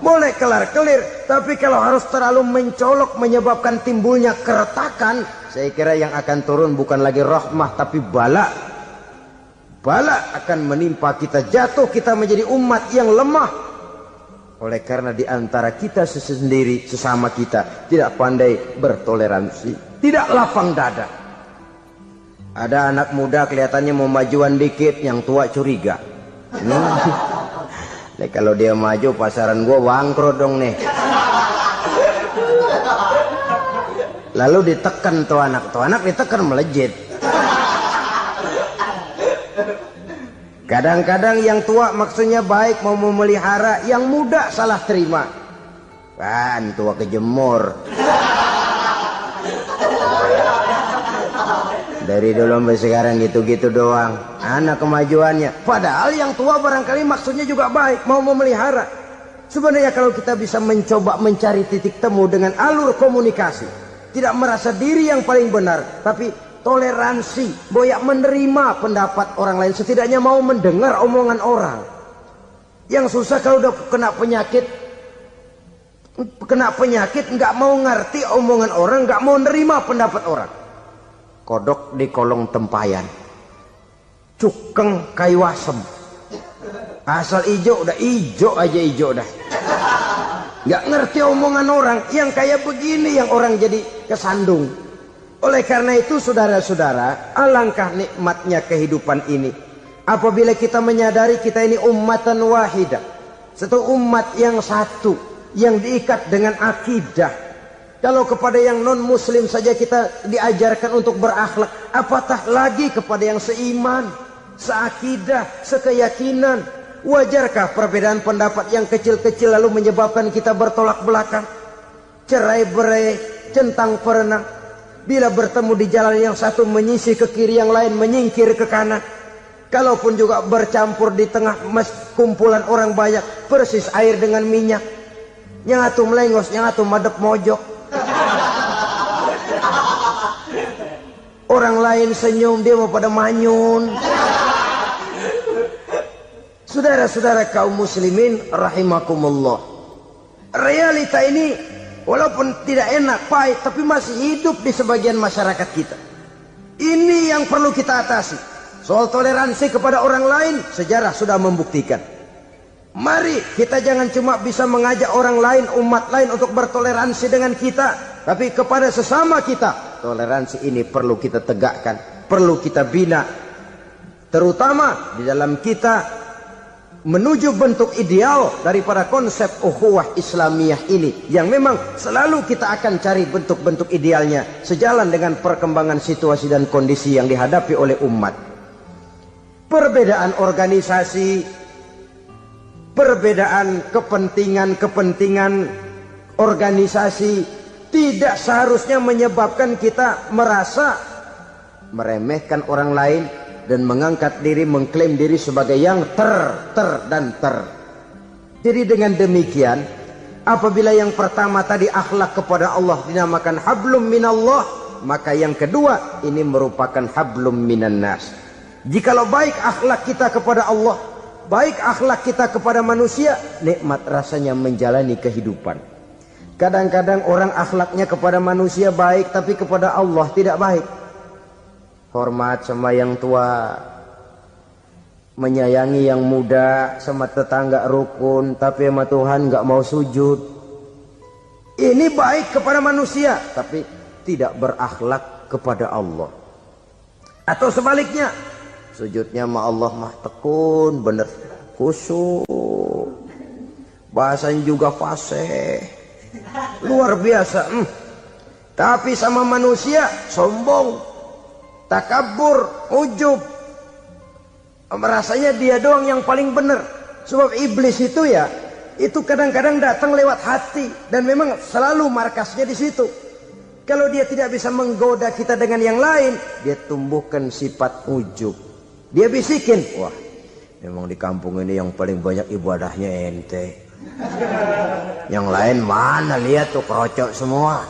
[SPEAKER 1] boleh kelar-kelir, tapi kalau harus terlalu mencolok menyebabkan timbulnya keretakan, saya kira yang akan turun bukan lagi rahmah tapi bala. Bala akan menimpa kita, jatuh kita menjadi umat yang lemah. Oleh karena di antara kita sendiri, sesama kita tidak pandai bertoleransi, tidak lapang dada. Ada anak muda kelihatannya mau majuan dikit, yang tua curiga. Nah, kalau dia maju pasaran gua bangkrut dong nih. Lalu ditekan tuh anak ditekan melejit. Kadang-kadang yang tua maksudnya baik mau memelihara, yang muda salah terima. Kan tua kejemur. Dari dulu sampai sekarang gitu-gitu doang. Anak kemajuannya. Padahal yang tua barangkali maksudnya juga baik, mau memelihara. Sebenarnya kalau kita bisa mencoba mencari titik temu dengan alur komunikasi, tidak merasa diri yang paling benar, tapi toleransi, boyak menerima pendapat orang lain, setidaknya mau mendengar omongan orang. Yang susah kalau udah kena penyakit nggak mau ngerti omongan orang, nggak mau nerima pendapat orang. Kodok di kolong tempayan, cukeng kayu asem, asal ijo udah ijo aja ijo dah. Nggak ngerti omongan orang, yang kayak begini yang orang jadi kesandung. Oleh karena itu saudara-saudara, alangkah nikmatnya kehidupan ini apabila kita menyadari kita ini ummatan wahidah, satu umat yang satu, yang diikat dengan akidah. Kalau kepada yang non muslim saja kita diajarkan untuk berakhlak, apatah lagi kepada yang seiman, seakidah, sekeyakinan. Wajarkah perbedaan pendapat yang kecil-kecil lalu menyebabkan kita bertolak belakang, cerai-berai, centang perenang? Bila bertemu di jalan yang satu menyisih ke kiri, yang lain menyingkir ke kanan. Kalaupun juga bercampur di tengah kumpulan orang banyak, persis air dengan minyak. Yang atu melengos, yang atu madep mojok. Orang lain senyum, dia mau pada manyun. Saudara-saudara kaum muslimin rahimakumullah, realita ini walaupun tidak enak, pahit, tapi masih hidup di sebagian masyarakat kita. Ini yang perlu kita atasi. Soal toleransi kepada orang lain, sejarah sudah membuktikan. Mari kita jangan cuma bisa mengajak orang lain, umat lain untuk bertoleransi dengan kita, tapi kepada sesama kita. Toleransi ini perlu kita tegakkan, perlu kita bina, terutama di dalam kita menuju bentuk ideal daripada konsep ukhuwah Islamiyah ini, yang memang selalu kita akan cari bentuk-bentuk idealnya sejalan dengan perkembangan situasi dan kondisi yang dihadapi oleh umat. Perbedaan organisasi, perbedaan kepentingan organisasi tidak seharusnya menyebabkan kita merasa meremehkan orang lain dan mengangkat diri, mengklaim diri sebagai yang ter. Jadi dengan demikian, apabila yang pertama tadi akhlak kepada Allah dinamakan hablum minallah, maka yang kedua ini merupakan hablum minan nas. Jikalau baik akhlak kita kepada Allah, baik akhlak kita kepada manusia, nikmat rasanya menjalani kehidupan. Kadang-kadang orang akhlaknya kepada manusia baik, tapi kepada Allah tidak baik. Hormat sama yang tua, menyayangi yang muda, sama tetangga rukun, tapi sama Tuhan nggak mau sujud. Ini baik kepada manusia, tapi tidak berakhlak kepada Allah. Atau sebaliknya, sujudnya sama Allah mah tekun, bener khusyuk, bahasanya juga fasih, luar biasa. Tapi sama manusia sombong, takabur, ujub, merasanya dia doang yang paling benar. Sebab iblis itu ya, itu kadang-kadang datang lewat hati, dan memang selalu markasnya di situ. Kalau dia tidak bisa menggoda kita dengan yang lain, dia tumbuhkan sifat ujub. Dia bisikin, wah memang di kampung ini yang paling banyak ibadahnya ente. Yang lain mana, lihat tuh kerocok semua.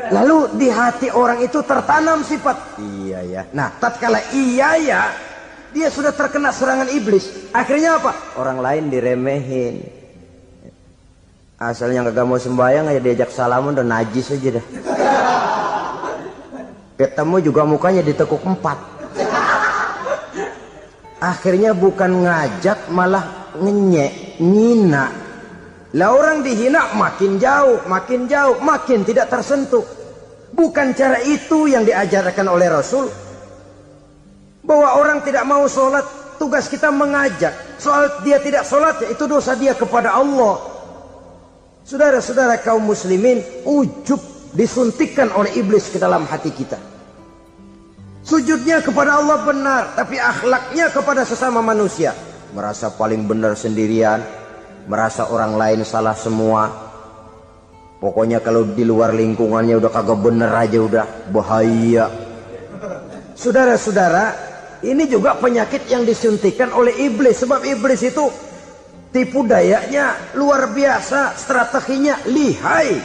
[SPEAKER 1] Lalu di hati orang itu tertanam sifat iya ya. Nah, tatkala iya ya, dia sudah terkena serangan iblis. Akhirnya apa? Orang lain diremehin. Asalnya kagak mau sembahyang aja diajak salaman udah najis aja dah. Ketemu juga mukanya ditekuk 4. Akhirnya bukan ngajak malah ngenyek, ngina. Lah orang dihina makin jauh, makin tidak tersentuh. Bukan cara itu yang diajarkan oleh Rasul. Bahwa orang tidak mau sholat, tugas kita mengajak. Soal dia tidak sholat, ya itu dosa dia kepada Allah. Saudara-saudara kaum muslimin, ujub disuntikkan oleh iblis ke dalam hati kita. Sujudnya kepada Allah benar, tapi akhlaknya kepada sesama manusia. Merasa paling benar sendirian, merasa orang lain salah semua. Pokoknya kalau di luar lingkungannya udah kagak bener aja udah bahaya. Saudara-saudara, ini juga penyakit yang disuntikan oleh iblis. Sebab iblis itu tipu dayanya luar biasa, strateginya lihai.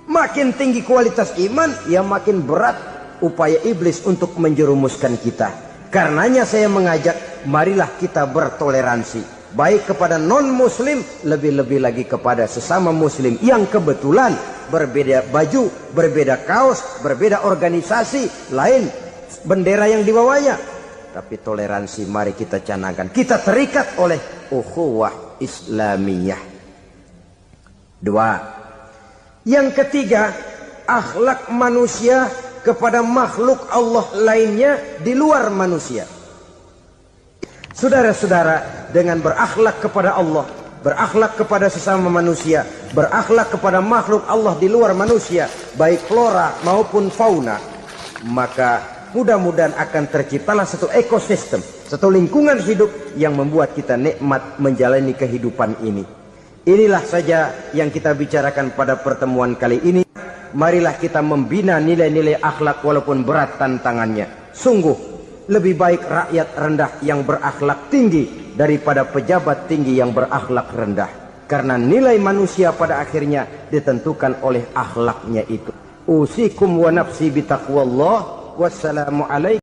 [SPEAKER 1] Makin tinggi kualitas iman, ya makin berat upaya iblis untuk menjerumuskan kita. Karenanya saya mengajak, marilah kita bertoleransi. Baik kepada non-muslim, lebih-lebih lagi kepada sesama muslim yang kebetulan berbeda baju, berbeda kaos, berbeda organisasi, lain bendera yang dibawanya. Tapi toleransi mari kita canangkan. Kita terikat oleh ukhuwah Islamiyah. 2. Yang ketiga, akhlak manusia kepada makhluk Allah lainnya di luar manusia. Saudara-saudara, dengan berakhlak kepada Allah, berakhlak kepada sesama manusia, berakhlak kepada makhluk Allah di luar manusia, baik flora maupun fauna, maka mudah-mudahan akan terciptalah satu ekosistem, satu lingkungan hidup yang membuat kita nikmat menjalani kehidupan ini. Inilah saja yang kita bicarakan pada pertemuan kali ini. Marilah kita membina nilai-nilai akhlak walaupun berat tantangannya. Sungguh lebih baik rakyat rendah yang berakhlak tinggi daripada pejabat tinggi yang berakhlak rendah. Karena nilai manusia pada akhirnya ditentukan oleh akhlaknya itu. Usikum wa nafsi bitaqwallah. Wassalamualaikum.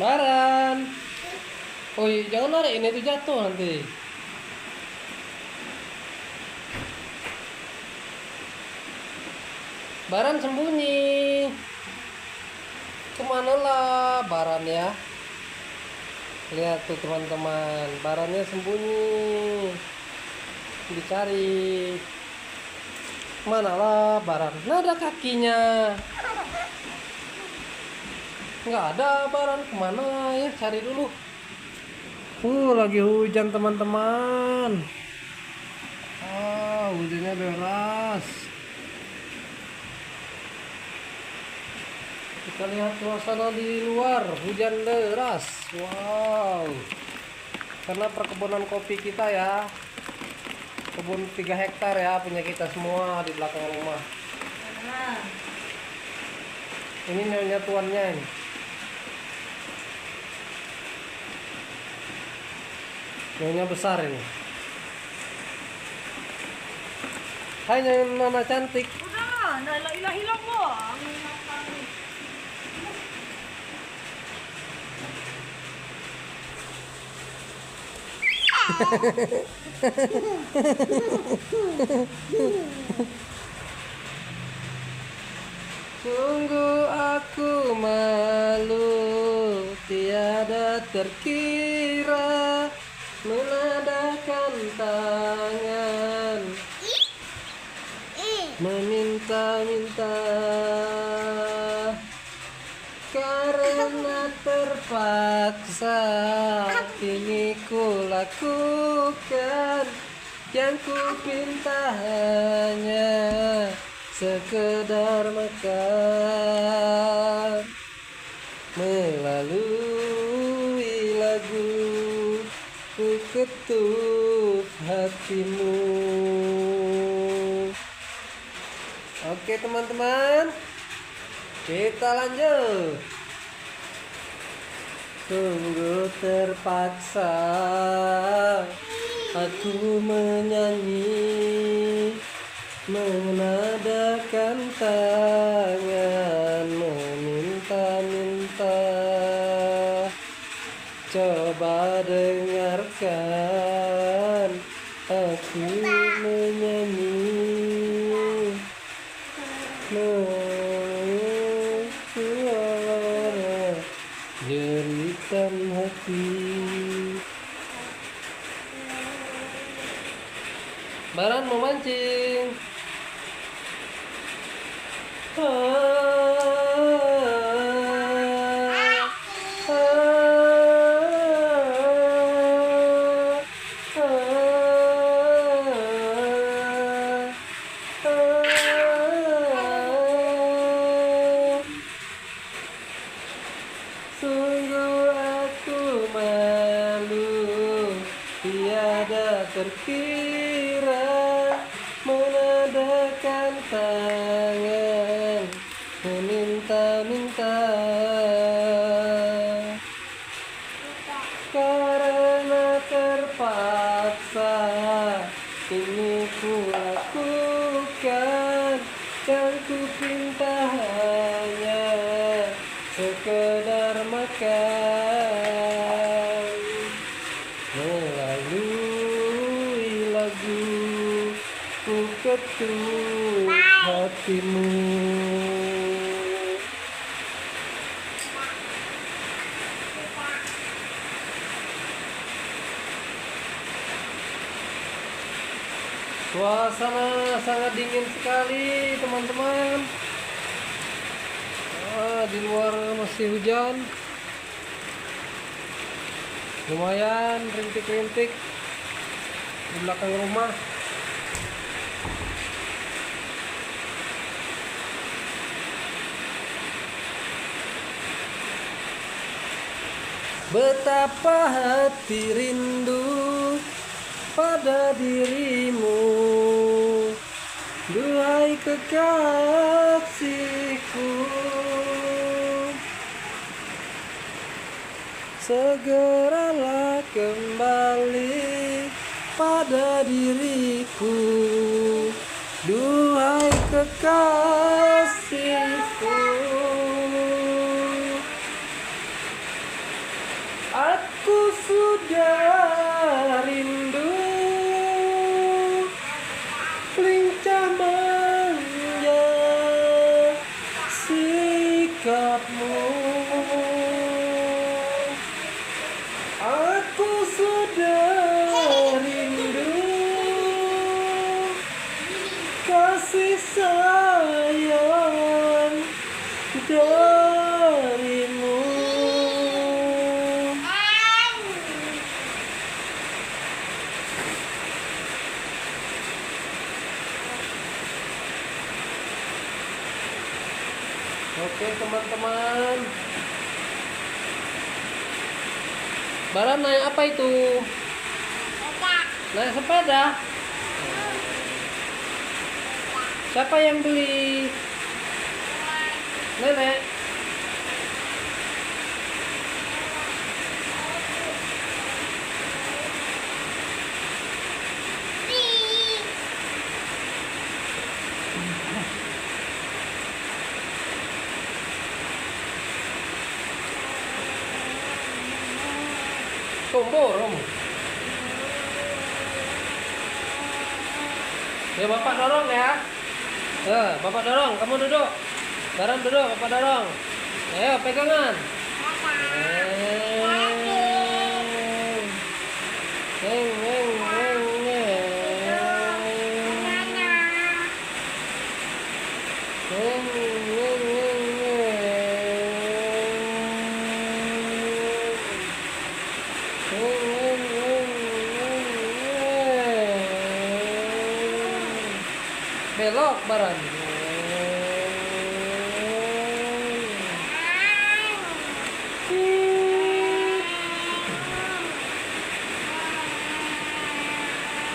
[SPEAKER 2] Baran. Oh iya, jangan narik ini tuh jatuh nanti. Baran sembunyi. Kemana lah Baran ya? Lihat tuh teman-teman, Barannya sembunyi. Dicari. Mana lah Baran? Nggak ada kakinya. Nggak ada Baran, kemana ya, cari dulu. Lagi hujan teman-teman. Hujannya deras. Kita lihat suasana di luar, hujan deras. Wow. Karena perkebunan kopi kita ya, kebun 3 hektar ya punya kita semua di belakang rumah. Ini nyonya tuannya ini. Nyonya besar ini. Hai Nona cantik.
[SPEAKER 3] Udah, hilang kok.
[SPEAKER 2] Sungguh aku malu, tiada terkira, menadahkan tangan, meminta-minta, karena terpaksa ini ku lakukan. Yang ku pinta hanya sekedar makan, melalui lagu ku ketuk hatimu. Oke teman-teman, kita lanjut. Sungguh terpaksa aku menyanyi, menadahkan tangan, meminta-minta, Coba dengarkan aku menyanyi, suara jeritan hati. Baran mau mancing. Sungguh aku malu, tiada terkira menadakan tangan meminta-minta, karena terpaksa ini ku lakukan, yang ku pinta hanya sekedar makan melalui lagu ku ketuk hatimu. Suasana sangat dingin sekali teman-teman. Di luar masih hujan, lumayan rintik-rintik di belakang rumah. Betapa hati rindu pada dirimu, duhai kekasihku. Segeralah kembali pada diriku, duhai kekasihku. Aku sudah rindu, lincah manja sikapmu. Aku sudah rindu kasih sayang darimu. Oke teman-teman, Baran naik apa itu? Naik sepeda. Siapa yang beli? Nenek. Borong. Ya bapak dorong ya. Bapak dorong, kamu duduk. Baran duduk, bapak dorong. Ayo pegangan. Belok Baran.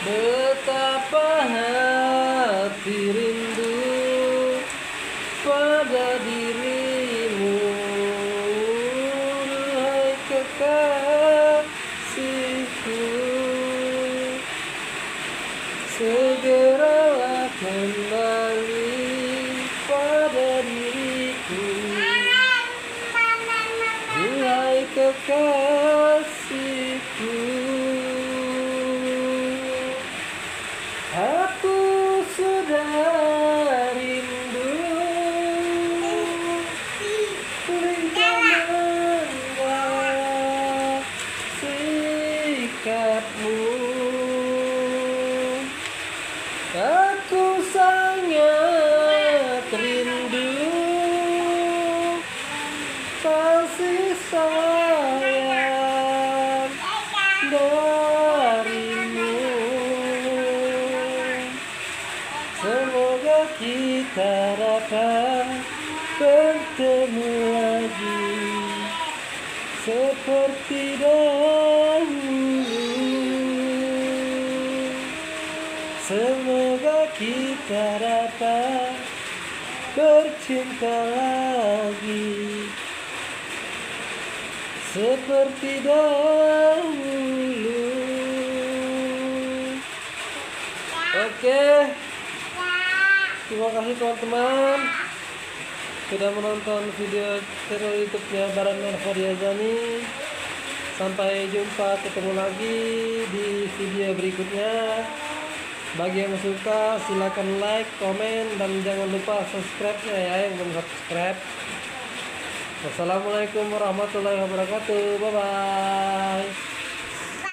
[SPEAKER 2] Betapa hati rindu pada dirimu, duhai kekasihku. Segeralah kembali pada diriku, duhai kekasihku. kasih sayang darimu. Semoga kita dapat bertemu lagi seperti dahulu. Semoga kita dapat bercinta lagi seperti dahulu. Oke, terima kasih teman-teman sudah menonton video channel YouTube-nya Baran Narfadiazani. Sampai jumpa, ketemu lagi di video berikutnya. Bagi yang suka silakan like, komen, dan jangan lupa subscribe-nya ya yang belum subscribe. Wassalamualaikum warahmatullahi wabarakatuh. Bye bye.